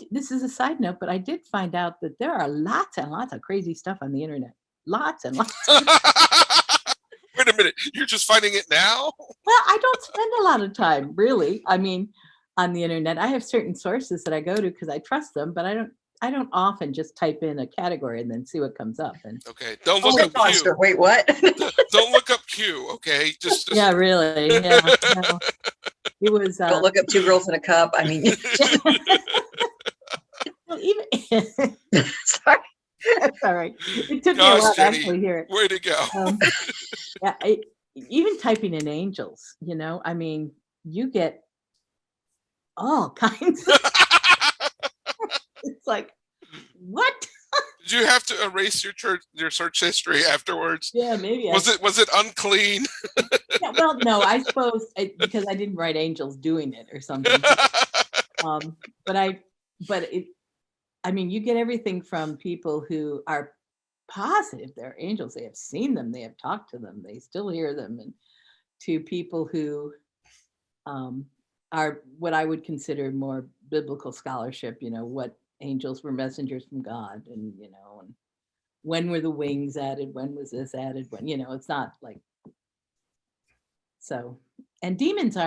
this is a side note, but I did find out that there are lots and lots of crazy stuff on the internet. Lots and lots. Wait a minute, you're just finding it now? Well, I don't spend a lot of time, really. I mean, on the internet, I have certain sources that I go to because I trust them, but I don't often just type in a category and then see what comes up. And okay, don't look up Q. Wait, what? Don't look up Q. Okay, just yeah, really. Yeah, no. It was. Don't look up Two Girls in a Cup. I mean, well, even sorry. That's all right. It took me a while to actually hear it. Way to go. Yeah, even typing in angels, I mean, you get all kinds of it's like, what? Did you have to erase your search history afterwards? Yeah, maybe. Was it unclean? Yeah, well, no, I suppose because I didn't write angels doing it or something. I mean, you get everything from people who are positive they're angels. They have seen them. They have talked to them. They still hear them. And to people who are what I would consider more biblical scholarship, what angels were messengers from God and, and when were the wings added? When was this added? When, it's not like, so, and demons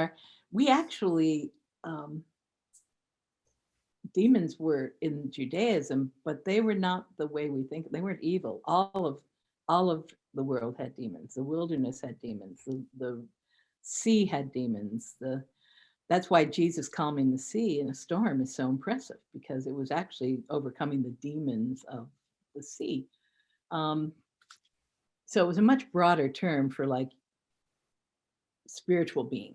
we actually, demons were in Judaism, but they were not the way we think. They weren't evil. All of the world had demons. The wilderness had demons. The sea had demons. That's why Jesus calming the sea in a storm is so impressive, because it was actually overcoming the demons of the sea. So it was a much broader term for like spiritual being.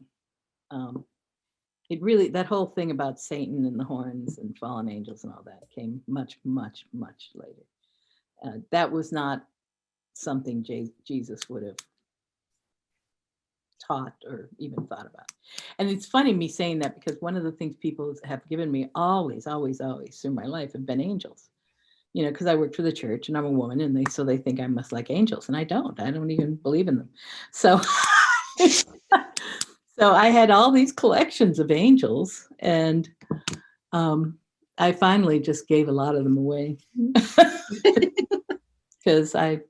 It really, that whole thing about Satan and the horns and fallen angels and all that came much, much, much later. That was not something Jesus would have taught or even thought about. And it's funny me saying that, because one of the things people have given me always through my life have been angels. Because I work for the church and I'm a woman, and they think I must like angels, and I don't even believe in them. So so I had all these collections of angels, and I finally just gave a lot of them away because I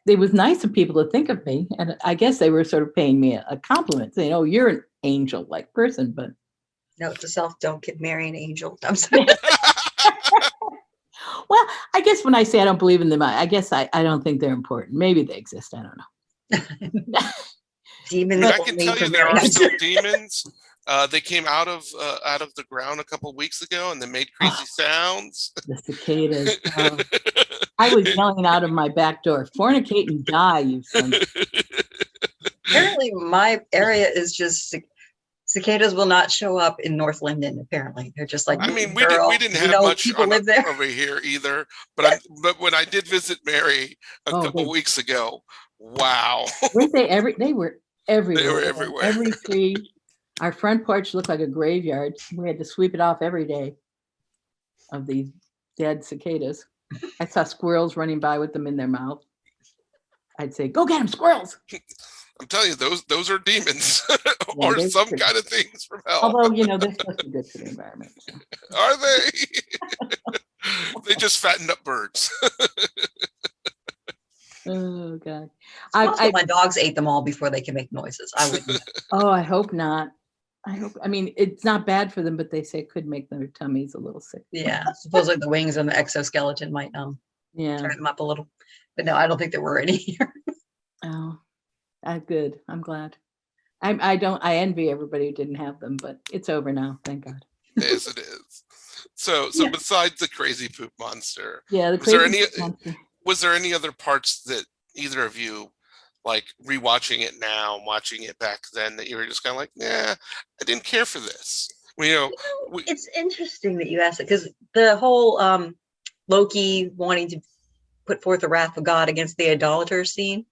it was nice of people to think of me. And I guess they were sort of paying me a compliment, saying, oh, you're an angel-like person, but. Note to self, don't get Mary an angel. I'm sorry. Well, I guess when I say I don't believe in them, I guess I don't think they're important. Maybe they exist. I don't know. Demons. I can tell you there are still demons. They came out of the ground a couple of weeks ago, and they made crazy sounds. The cicadas. I was yelling out of my back door, "Fornicate and die, you sons." Apparently, my area is just cicadas will not show up in North Linden. Apparently, they're just like. I mean, we didn't have much people live there over here either. But when I did visit Mary a couple weeks ago, wow! Weren't they They were everywhere. They were everywhere. Every tree. Our front porch looked like a graveyard. We had to sweep it off every day of these dead cicadas. I saw squirrels running by with them in their mouth. I'd say, "Go get them, squirrels!" I'm telling you, those are demons or some kind of things from hell. Although, they're supposed to be good for the environment. So. Are they? They just fatten up birds. Oh, God. My dogs ate them all before they can make noises. I wouldn't. Oh, I hope not. I mean, it's not bad for them, but they say it could make their tummies a little sick. Yeah, supposedly the wings and the exoskeleton might turn them up a little. But no, I don't think there were any here. Oh, good. I'm glad. I envy everybody who didn't have them, but it's over now. Thank God. Yes, it is. So besides the crazy poop monster, was there any other parts that either of you, like rewatching it now, watching it back then, that you were just kind of like, I didn't care for this? It's interesting that you asked it, because the whole Loki wanting to put forth the wrath of God against the idolaters scene,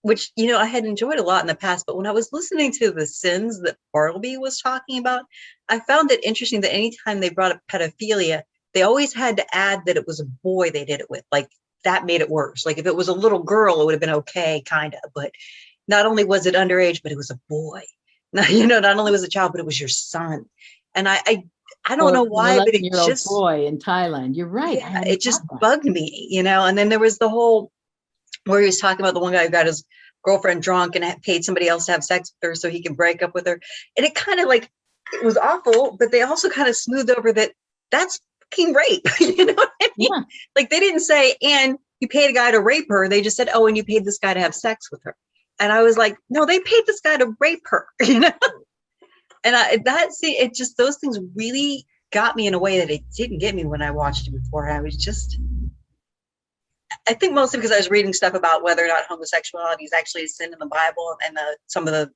which, I had enjoyed a lot in the past, but when I was listening to the sins that Bartleby was talking about, I found it interesting that anytime they brought up pedophilia, they always had to add that it was a boy they did it with. Like, that made it worse. Like, if it was a little girl, it would have been okay, kind of. But not only was it underage, but it was a boy. Not only was it a child, but it was your son. And I don't know why, but it just boy in Thailand. You're right. Yeah, it just bugged me, And then there was the whole where he was talking about the one guy who got his girlfriend drunk and paid somebody else to have sex with her so he could break up with her. And it kind of it was awful, but they also kind of smoothed over that that's fucking rape. You know what I mean? Yeah. Like, they didn't say, and you paid a guy to rape her. They just said, oh, and you paid this guy to have sex with her. And I was like, no, they paid this guy to rape her, And it just, those things really got me in a way that it didn't get me when I watched it before. I think mostly because I was reading stuff about whether or not homosexuality is actually a sin in the Bible, and some of the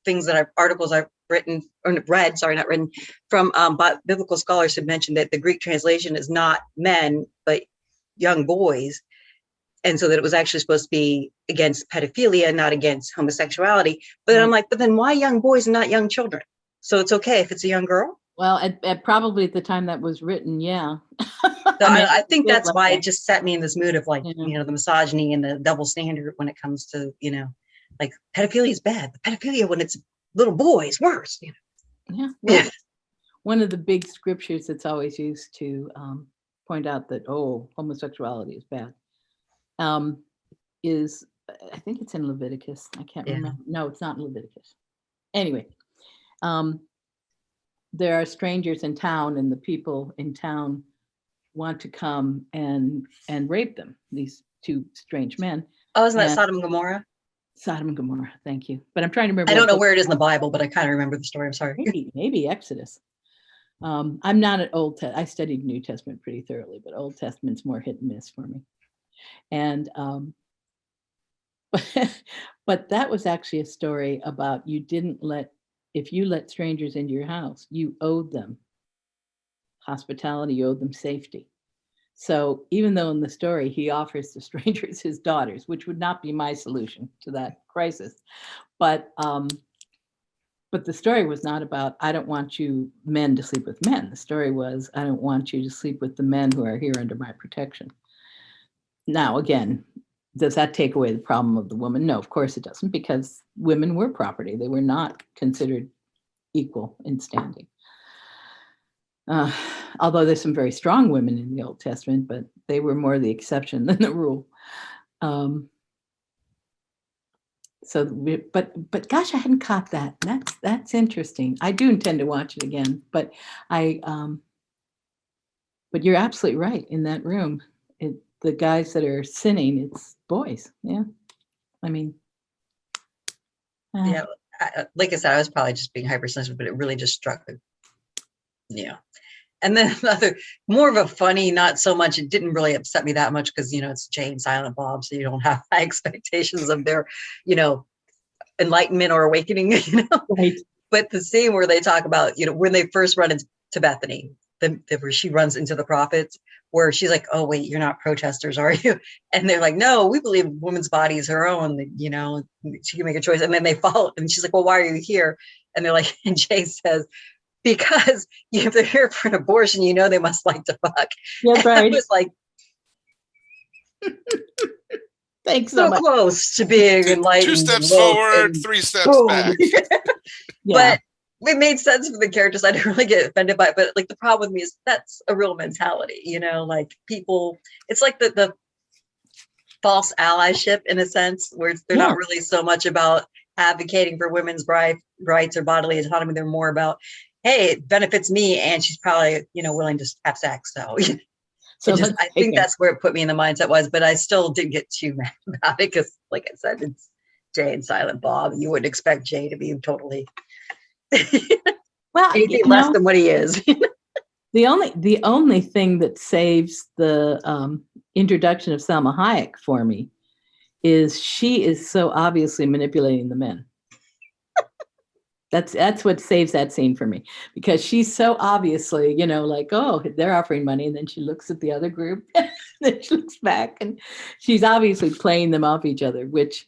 things articles I've read, from biblical scholars have mentioned that the Greek translation is not men, but young boys. And so that it was actually supposed to be against pedophilia, not against homosexuality. But then I'm like, but then why young boys and not young children? So it's okay if it's a young girl? Well, at probably at the time that was written, yeah. I think that's why it just set me in this mood of the misogyny and the double standard when it comes to, like, pedophilia is bad. But pedophilia when it's little boys, worse. Yeah. Well, one of the big scriptures that's always used to point out that, homosexuality is bad, is, I think it's in Leviticus. I can't remember. No, it's not in Leviticus. Anyway, there are strangers in town, and the people in town want to come and rape them, these two strange men. Oh, isn't that Sodom and Gomorrah? Sodom and Gomorrah, thank you. But I'm trying to remember. I don't know where it is in the Bible, but I kind of remember the story. I'm sorry. Maybe Exodus. I'm not at I studied New Testament pretty thoroughly, but Old Testament's more hit and miss for me. And but that was actually a story about if you let strangers into your house, you owed them hospitality, you owed them safety. So even though in the story he offers the strangers his daughters, which would not be my solution to that crisis, but the story was not about, I don't want you men to sleep with men. The story was, I don't want you to sleep with the men who are here under my protection. Now, again, does that take away the problem of the woman? No, of course it doesn't, because women were property. They were not considered equal in standing. Although there's some very strong women in the Old Testament, but they were more the exception than the rule. But gosh, I hadn't caught that. That's interesting. I do intend to watch it again, but but you're absolutely right. In that room, the guys that are sinning, it's boys. Yeah, I mean, Yeah, like I said, I was probably just being hypersensitive, but it really just struck me. Yeah. And then another, more of a funny, not so much, it didn't really upset me that much because, it's Jay and Silent Bob, so you don't have high expectations of their, enlightenment or awakening, right. But the scene where they talk about, when they first run into Bethany, where she runs into the prophets, where she's like, oh, wait, you're not protesters, are you? And they're like, no, we believe a woman's body is her own, she can make a choice. And then they follow, and she's like, well, why are you here? And they're like, and Jay says, because if they're here for an abortion, they must like to fuck. Yeah, right. It was like, thanks so much. close to being enlightened. 2 steps forward, 3 steps back. Yeah. But it made sense for the characters. I didn't really get offended by it. But like the problem with me is that's a real mentality, like people, it's like the false allyship in a sense, where they're not really so much about advocating for women's rights or bodily autonomy. They're more about, hey, it benefits me, and she's probably, willing to have sex. So, I think that's where it put me in the mindset was, but I still didn't get too mad about it because, like I said, it's Jay and Silent Bob. You wouldn't expect Jay to be totally anything less than what he is. The only thing that saves the introduction of Salma Hayek for me is she is so obviously manipulating the men. That's what saves that scene for me, because she's so obviously, like, oh, they're offering money, and then she looks at the other group, and then she looks back, and she's obviously playing them off each other, which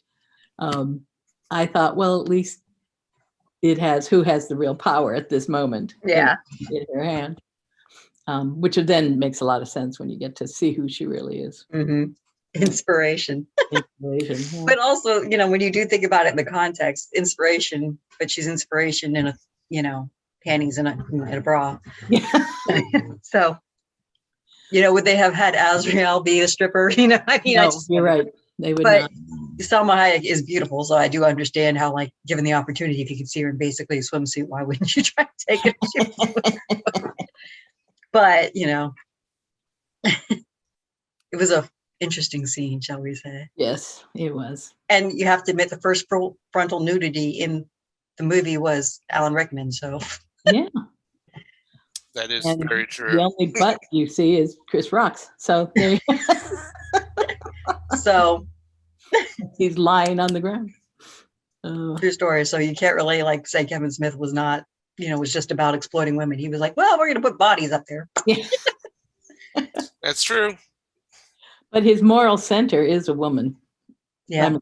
I thought, well, at least it has who has the real power at this moment in her hand, which then makes a lot of sense when you get to see who she really is. Mm-hmm. Inspiration. But also, when you do think about it in the context, inspiration, but she's inspiration in a, panties and a bra. Yeah. So, would they have had Azrael be a stripper? No, you're right. They would not. Salma Hayek is beautiful, so I do understand how, like, given the opportunity, if you could see her in basically a swimsuit, why wouldn't you try to take it? But, it was a interesting scene, shall we say. Yes, it was. And you have to admit the first frontal nudity in the movie was Alan Rickman, so. Yeah. That is very true. The only butt you see is Chris Rock's. So there you So. He's lying on the ground. True story. So you can't really say Kevin Smith was not, was just about exploiting women. He was like, well, we're going to put bodies up there. Yeah. That's true. But his moral center is a woman. Yeah. I mean,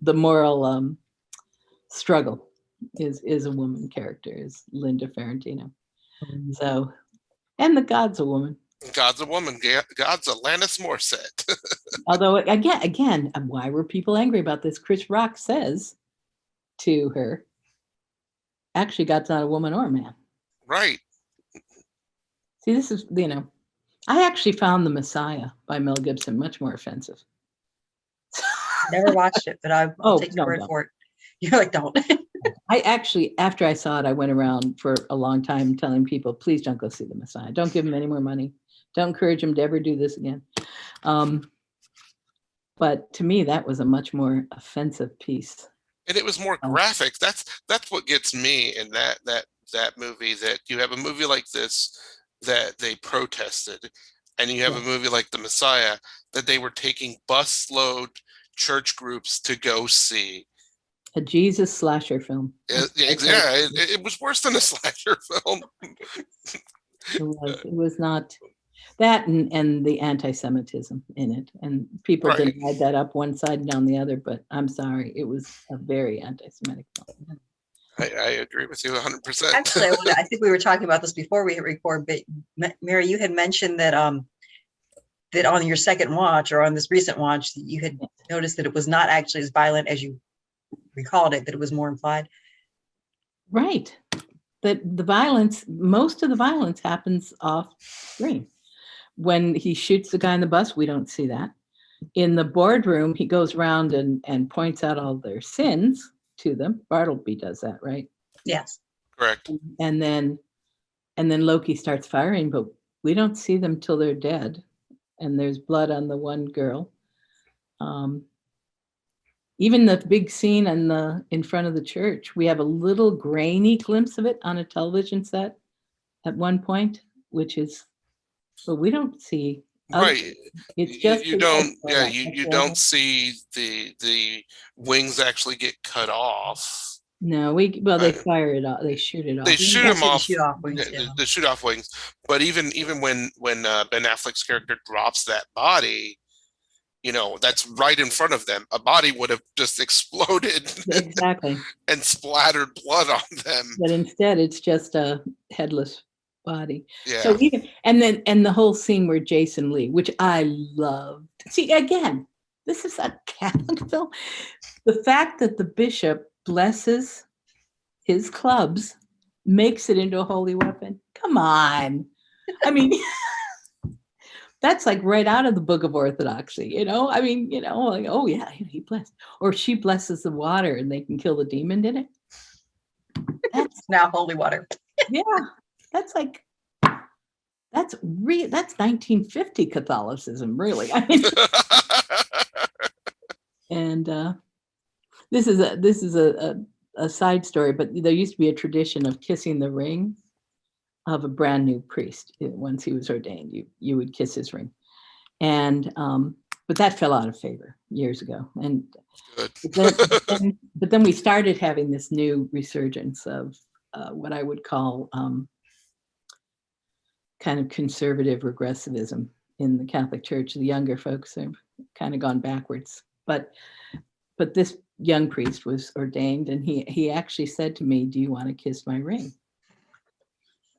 the moral struggle is a woman character, is Linda Ferrantino. Mm-hmm. So, and the God's a woman. God's a woman. God's Alanis Morissette. Although again, why were people angry about this? Chris Rock says to her, actually, God's not a woman or a man. Right. See, this is, I actually found The Messiah by Mel Gibson much more offensive. Never watched it, but I'll take your word for it. You're like, don't. I actually, after I saw it, I went around for a long time telling people, please don't go see The Messiah. Don't give him any more money. Don't encourage him to ever do this again. But to me, that was a much more offensive piece. And it was more graphic. That's what gets me in that movie, that you have a movie like this that they protested, and you have a movie like The Messiah that they were taking busload church groups to go see. A Jesus slasher film. It was worse than a slasher film. It was not that, and the anti-Semitism in it, and people denied that up one side and down the other, but I'm sorry, it was a very anti-Semitic film. I agree with you 100%. Actually, I think we were talking about this before we hit record, but Mary, you had mentioned that that on your second watch, or on this recent watch, you had noticed that it was not actually as violent as you recalled it, that it was more implied. Right. That the violence, most of the violence happens off screen. When he shoots the guy in the bus, we don't see that. in the boardroom, he goes around and points out all their sins to them. Bartleby does that, right? Yes. Correct. And then Loki starts firing, but we don't see them till they're dead. And there's blood on the one girl. Even the big scene in front of the church, we have a little grainy glimpse of it on a television set at one point, which is, but we don't see. Right. It's just you don't. Yeah, you don't see the wings actually get cut off. No, they fire it off. They shoot it off. They shoot them off. Shoot off wings, the shoot off wings. But even when Ben Affleck's character drops that body, that's right in front of them. A body would have just exploded. Exactly. And splattered blood on them. But instead, it's just a headless body. Yeah. So and the whole scene where Jason Lee, which I loved. See, again, this is a Catholic film. The fact that the bishop blesses his clubs makes it into a holy weapon. Come on. I mean, that's like right out of the Book of Orthodoxy, I mean, like, oh yeah, he blessed. Or she blesses the water and they can kill the demon in it. That's now holy water. Yeah. That's 1950 Catholicism, really. I mean, and this is a side story, but there used to be a tradition of kissing the ring of a brand new priest. Once he was ordained, you would kiss his ring, and but that fell out of favor years ago. And but then we started having this new resurgence of what I would call kind of conservative regressivism in the Catholic Church. The younger folks have kind of gone backwards, but this young priest was ordained, and he actually said to me, "Do you want to kiss my ring?"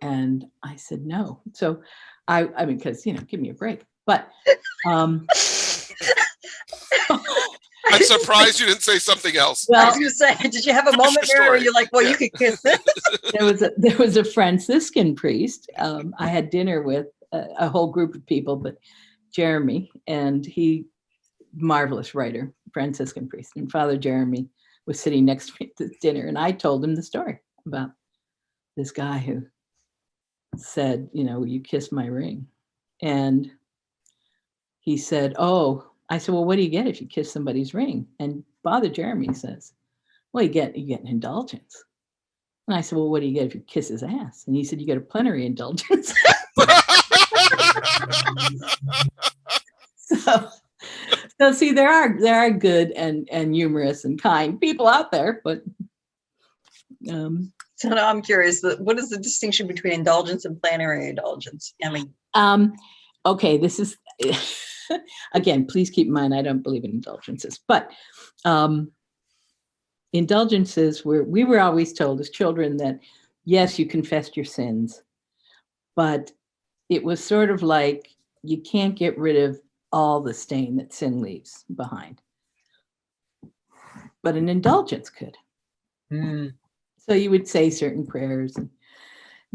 And I said no. So I mean, because give me a break. But I'm surprised you didn't say something else. Well, I was going to say, did you have a moment there where you're like, well, you could kiss it? There was a Franciscan priest. I had dinner with a whole group of people, but Jeremy, and he, marvelous writer, Franciscan priest, and Father Jeremy was sitting next to me at the dinner, and I told him the story about this guy who said, "Will you kiss my ring?" And he said, "Oh." I said, "Well, what do you get if you kiss somebody's ring?" And Father Jeremy says, "Well, you get an indulgence." And I said, "Well, what do you get if you kiss his ass?" And he said, "You get a plenary indulgence." So see, there are good and humorous and kind people out there, but so now I'm curious, what is the distinction between indulgence and plenary indulgence? I mean, okay, this is again, please keep in mind I don't believe in indulgences, but indulgences we were always told as children that yes, you confessed your sins, but it was sort of like you can't get rid of all the stain that sin leaves behind, but an indulgence could. So you would say certain prayers, and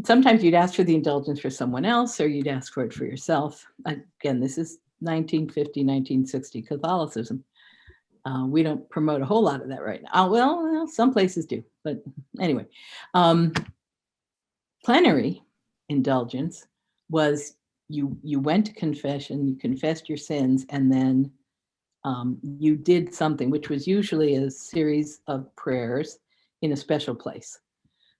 sometimes you'd ask for the indulgence for someone else, or you'd ask for it for yourself. Again, this is 1950, 1960 Catholicism. We don't promote a whole lot of that right now. Well, some places do, but anyway. Plenary indulgence was you went to confession, you confessed your sins, and then you did something, which was usually a series of prayers in a special place.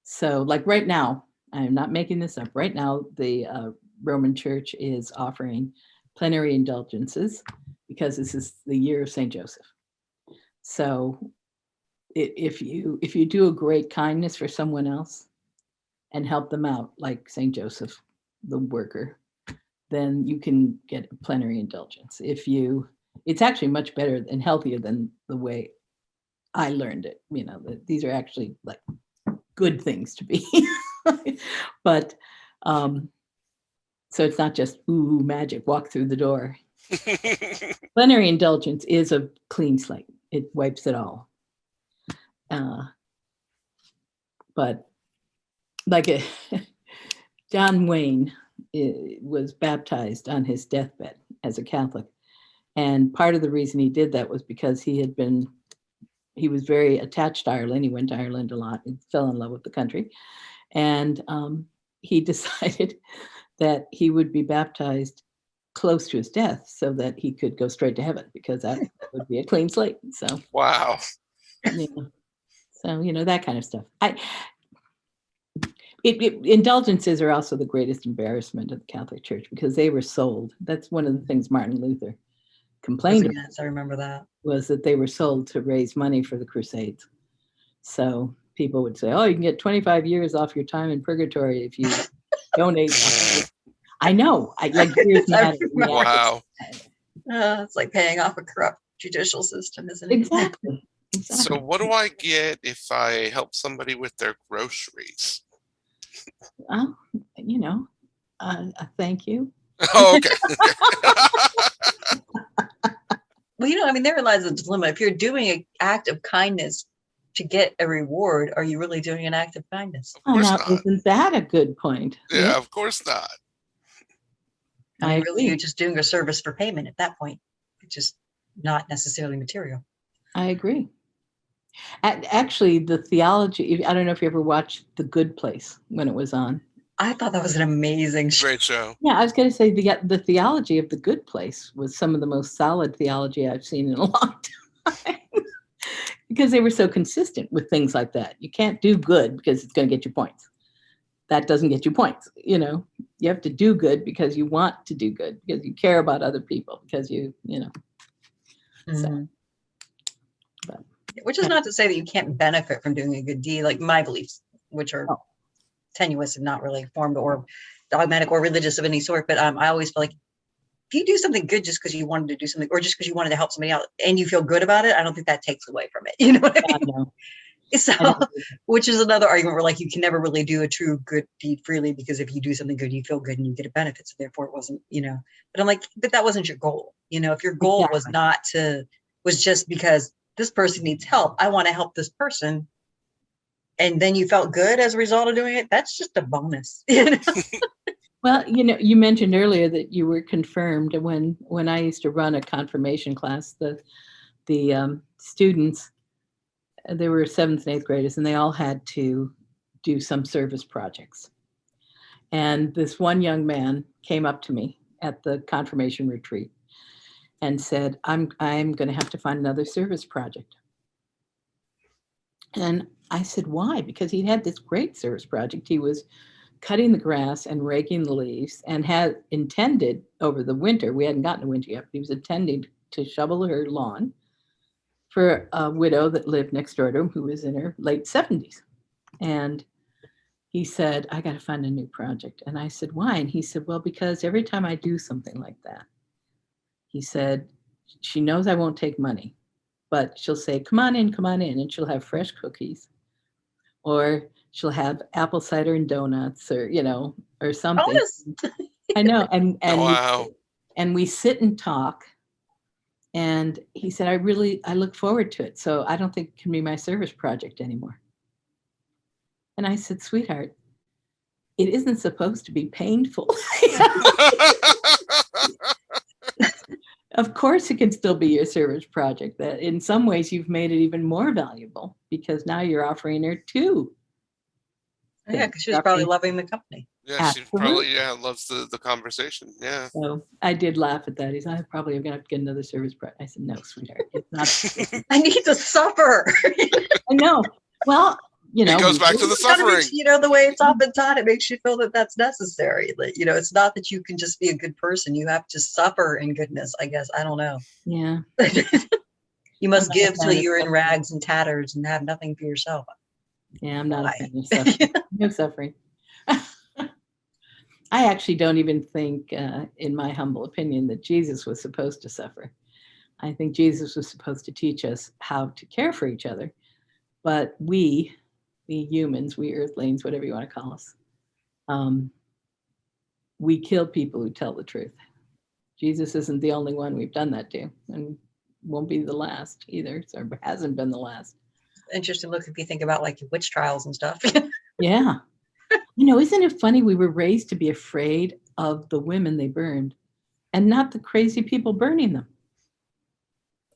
So like right now, I'm not making this up, right now the Roman Church is offering plenary indulgences because this is the year of St. Joseph. So if you do a great kindness for someone else and help them out, like St. Joseph, the worker, then you can get a plenary indulgence. It's actually much better and healthier than the way I learned it. These are actually like good things to be. But so it's not just ooh magic, walk through the door. Plenary indulgence is a clean slate. It wipes it all. But like John Wayne was baptized on his deathbed as a Catholic, And part of the reason he did that was because he was very attached to Ireland. He went to Ireland a lot and fell in love with the country. And he decided that he would be baptized close to his death so that he could go straight to heaven, because that would be a clean slate. So, wow. Yeah. So, that kind of stuff. Indulgences are also the greatest embarrassment of the Catholic Church, because they were sold. That's one of the things Martin Luther complained about. Yes, I remember that. Was that they were sold to raise money for the Crusades. So people would say, oh, you can get 25 years off your time in purgatory if you donate. I know. Years matter. Wow. It's like paying off a corrupt judicial system, isn't it? Exactly. So what do I get if I help somebody with their groceries? Thank you. Oh, okay. Well, there lies a dilemma. If you're doing an act of kindness to get a reward, are you really doing an act of kindness? Of course not. Isn't that a good point? Yeah, of course not. Really, you're just doing a service for payment at that point. It's just not necessarily material. I agree. Actually, the theology, I don't know if you ever watched The Good Place when it was on. I thought that was an amazing show. Great show. Yeah, I was going to say the theology of The Good Place was some of the most solid theology I've seen in a long time. Because they were so consistent with things like that. You can't do good because it's going to get you points. That doesn't get you points. You have to do good because you want to do good, because you care about other people, because So. Which is not to say that you can't benefit from doing a good deed. Like my beliefs, which are tenuous and not really formed or dogmatic or religious of any sort. But I always feel like if you do something good just because you wanted to do something, or just because you wanted to help somebody out and you feel good about it, I don't think that takes away from it. You know what I mean? So, which is another argument where you can never really do a true good deed freely, because if you do something good, you feel good and you get a benefit. So therefore it wasn't, but I'm like, but that wasn't your goal. If your goal was just because this person needs help, I want to help this person, and then you felt good as a result of doing it, that's just a bonus. Well, you mentioned earlier that you were confirmed. When I used to run a confirmation class, the students, they were 7th and 8th graders, and they all had to do some service projects. And this one young man came up to me at the confirmation retreat and said, I'm going to have to find another service project. And I said, why? Because he had this great service project. He was cutting the grass and raking the leaves, and had intended over the winter, we hadn't gotten to winter yet, but he was intending to shovel her lawn for a widow that lived next door to him who was in her late 70s. And he said, I got to find a new project. And I said, why? And he said, well, because every time I do something like that, he said, she knows I won't take money, but she'll say, come on in, and she'll have fresh cookies, or she'll have apple cider and donuts, or or something. I know. And wow. We sit and talk. And he said, I look forward to it. So I don't think it can be my service project anymore. And I said, sweetheart, it isn't supposed to be painful. Of course, it can still be your service project. That in some ways you've made it even more valuable, because now you're offering her two. Yeah, because she's probably loving the company. Yeah, absolutely. She probably loves the conversation. Yeah. So I did laugh at that. He said, I probably am going to get another service project. I said, no, sweetheart, it's not. I need to suffer. I know. Well, it goes back to the suffering. The way it's often taught, it makes you feel that that's necessary. It's not that you can just be a good person. You have to suffer in goodness, I guess. I don't know. Yeah. You must give till you're in rags and tatters and have nothing for yourself. Yeah, I'm not a fan of suffering. No suffering. I actually don't even think, in my humble opinion, that Jesus was supposed to suffer. I think Jesus was supposed to teach us how to care for each other. But we humans, we earthlings, whatever you want to call us, we kill people who tell the truth. Jesus isn't the only one we've done that to, and won't be the last either, so hasn't been the last. Interesting look if you think about witch trials and stuff. Yeah. Isn't it funny? We were raised to be afraid of the women they burned, and not the crazy people burning them.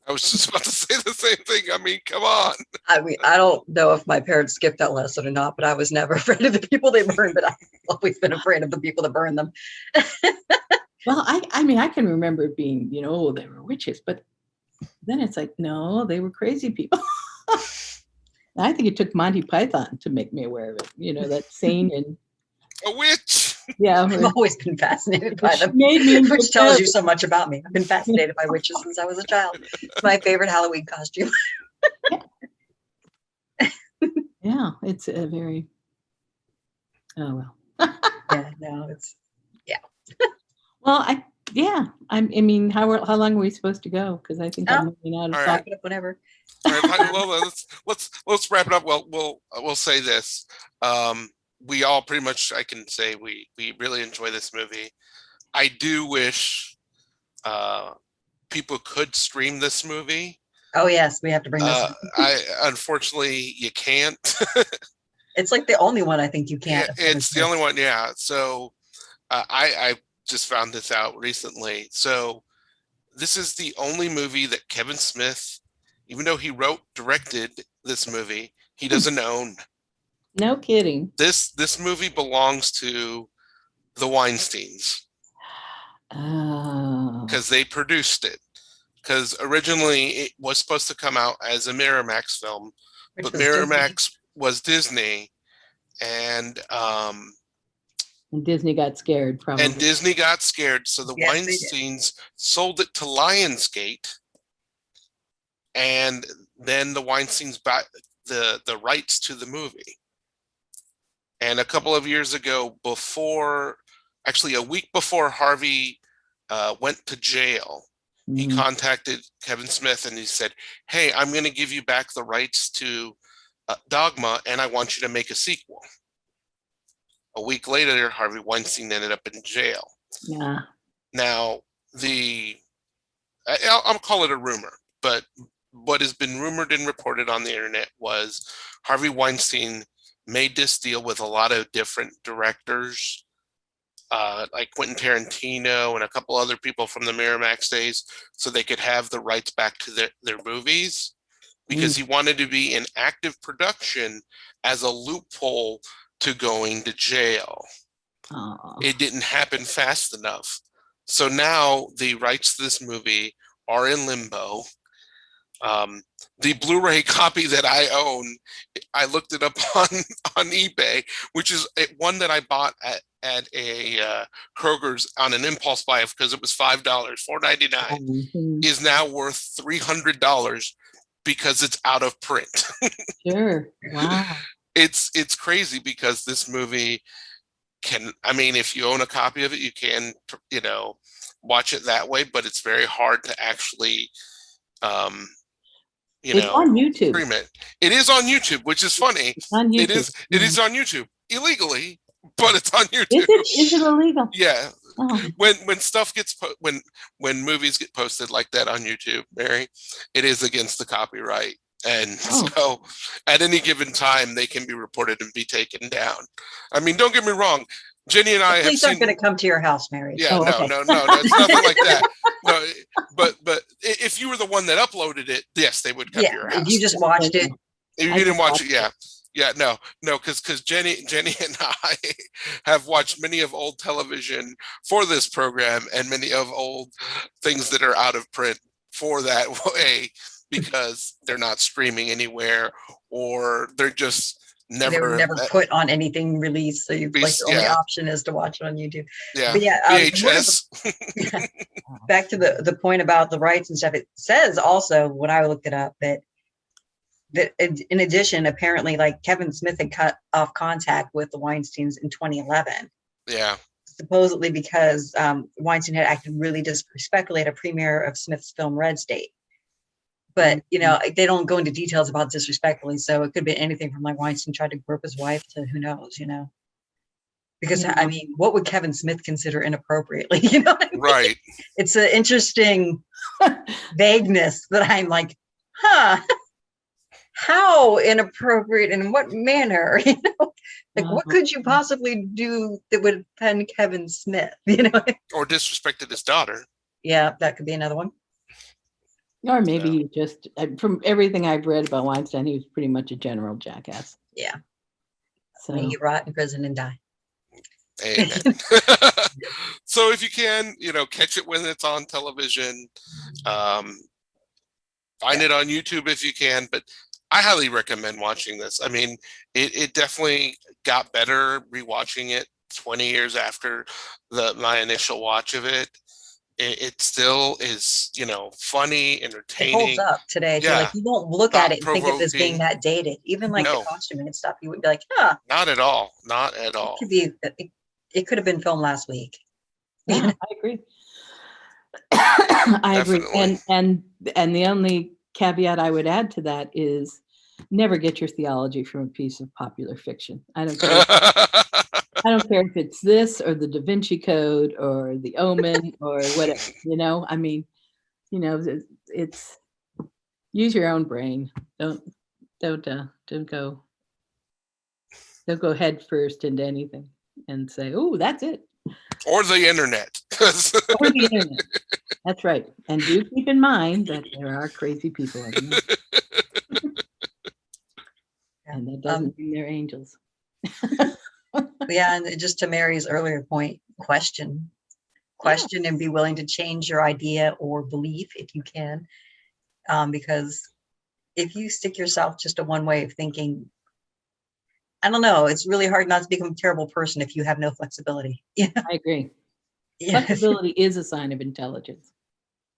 I was just about to say the same thing. I mean, come on. I mean, I don't know if my parents skipped that lesson or not, but I was never afraid of the people they burned, but I've always been afraid of the people that burned them. Well, I mean, I can remember it being, oh, they were witches, but then it's like, no, they were crazy people. I think it took Monty Python to make me aware of it. That scene and A witch. yeah, I've always been fascinated by them, made me which tells you so much about me. I've been fascinated by witches since I was a child. It's my favorite Halloween costume. Yeah, it's a very. Oh well. Yeah, no, it's Well, I mean, how long are we supposed to go? Because I think I'm moving out of All time. Wrap it up whenever. All right, well, let's wrap it up. Well, we'll say this. We all pretty much, I can say, we really enjoy this movie. I do wish people could stream this movie. Oh yes, we have to bring this. Unfortunately, you can't. It's like the only one I think you can't. It's the only one, yeah. So I just found this out recently. So this is the only movie that Kevin Smith, even though he directed this movie, he doesn't own. No kidding. This movie belongs to the Weinsteins. Oh. Because they produced it. Because originally it was supposed to come out as a Miramax film, but Miramax was Disney, and Disney got scared, probably. And Disney got scared, so the Weinsteins sold it to Lionsgate, and then the Weinsteins bought the rights to the movie. And a couple of years ago, actually a week before Harvey went to jail, he contacted Kevin Smith and he said, "Hey, I'm going to give you back the rights to Dogma, and I want you to make a sequel." A week later, Harvey Weinstein ended up in jail. Yeah. Now, I'll call it a rumor, but what has been rumored and reported on the internet was Harvey Weinstein made this deal with a lot of different directors, like Quentin Tarantino and a couple other people from the Miramax days, so they could have the rights back to their movies, because he wanted to be in active production as a loophole to going to jail. It didn't happen fast enough. So now the rights to this movie are in limbo. The Blu-ray copy that I own, I looked it up on eBay, which is one that I bought at a Kroger's on an impulse buy because it was $5, $4.99, is now worth $300 because it's out of print. Sure. Wow. It's crazy because this movie if you own a copy of it, you can, watch it that way, but it's very hard to actually, it's on YouTube. Stream it. It is on YouTube, which is funny. It's on YouTube. It is on YouTube illegally, but it's on YouTube. Is it illegal? Yeah. Oh. When stuff gets when movies get posted like that on YouTube, Mary, it is against the copyright. And so at any given time, they can be reported and be taken down. I mean, don't get me wrong. Jenny and I have Police aren't going to come to your house, Mary. Yeah, no, it's nothing like that. No, but if you were the one that uploaded it, yes, they would come to your house. If you just watched it. If you didn't watch it, yeah, no, because Jenny and I have watched many of old television for this program and many of old things that are out of print for that way, because they're not streaming anywhere, or they're just never put on anything released. So the only option is to watch it on YouTube. Yeah. But VHS. Back to the point about the rights and stuff. It says also, when I looked it up, that in addition, apparently, like, Kevin Smith had cut off contact with the Weinsteins in 2011. Yeah. Supposedly because Weinstein had acted really disrespectfully at a premiere of Smith's film Red State. But, they don't go into details about disrespectfully. So it could be anything from, like, Weinstein tried to grope his wife to who knows, Because, I mean, what would Kevin Smith consider inappropriately? You know what I mean? Right. It's an interesting vagueness that I'm like, how inappropriate and in what manner? What could you possibly do that would offend Kevin Smith? Or disrespected his daughter. Yeah, that could be another one. Or maybe he just, from everything I've read about Weinstein, he was pretty much a general jackass. Yeah. So May he rot in prison and die. Amen. So if you can, catch it when it's on television. Find it on YouTube if you can, but I highly recommend watching this. I mean, it definitely got better rewatching it 20 years after my initial watch of it. It still is, funny, It holds entertaining. up today too. Yeah. Like you won't look at it and think of this being Thought-provoking. that dated. Even like the No. costuming and stuff, you would be like, huh. Not at all. Not at all. It could have been filmed last week. yeah, I agree. I agree. Definitely. And the only caveat I would add to that is never get your theology from a piece of popular fiction. I don't care. I don't care if it's this or the Da Vinci Code or The Omen or whatever. I mean, it's use your own brain. Don't go head first into anything and say, "Oh, that's it." Or the internet. Or the internet. That's right. And do keep in mind that there are crazy people on the internet. And that doesn't mean they're angels. Yeah, and just to Mary's earlier point, question and be willing to change your idea or belief if you can. Because if you stick yourself just to one way of thinking, I don't know, it's really hard not to become a terrible person if you have no flexibility. Yeah. I agree. Yeah. Flexibility is a sign of intelligence,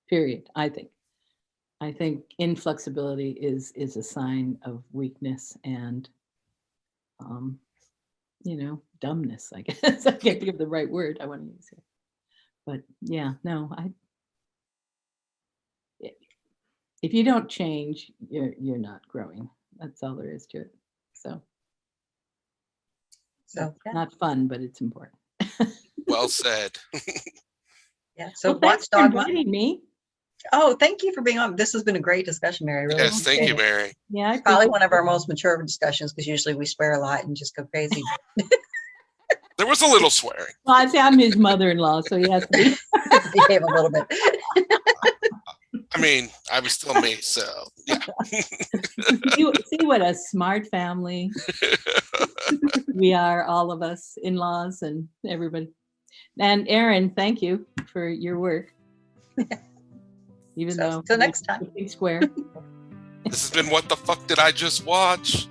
period. I think inflexibility is a sign of weakness and dumbness, I guess. I can't think of the right word I want to use here. But yeah, no, if you don't change, you're not growing. That's all there is to it. So yeah. Not fun, but it's important. Well said. Yeah. So well, thanks for inviting me. Oh, thank you for being on. This has been a great discussion, Mary. Really. Yes, thank you, Mary. Yeah, probably one of our most mature discussions because usually we swear a lot and just go crazy. There was a little swearing. Well, I'd say I'm his mother-in-law, so he has to behave a little bit. I mean, I was still me, so yeah. See what a smart family we are, all of us, in-laws and everybody. And Aaron, thank you for your work. Even though till next time. Big square. This has been What the Fuck Did I Just Watch?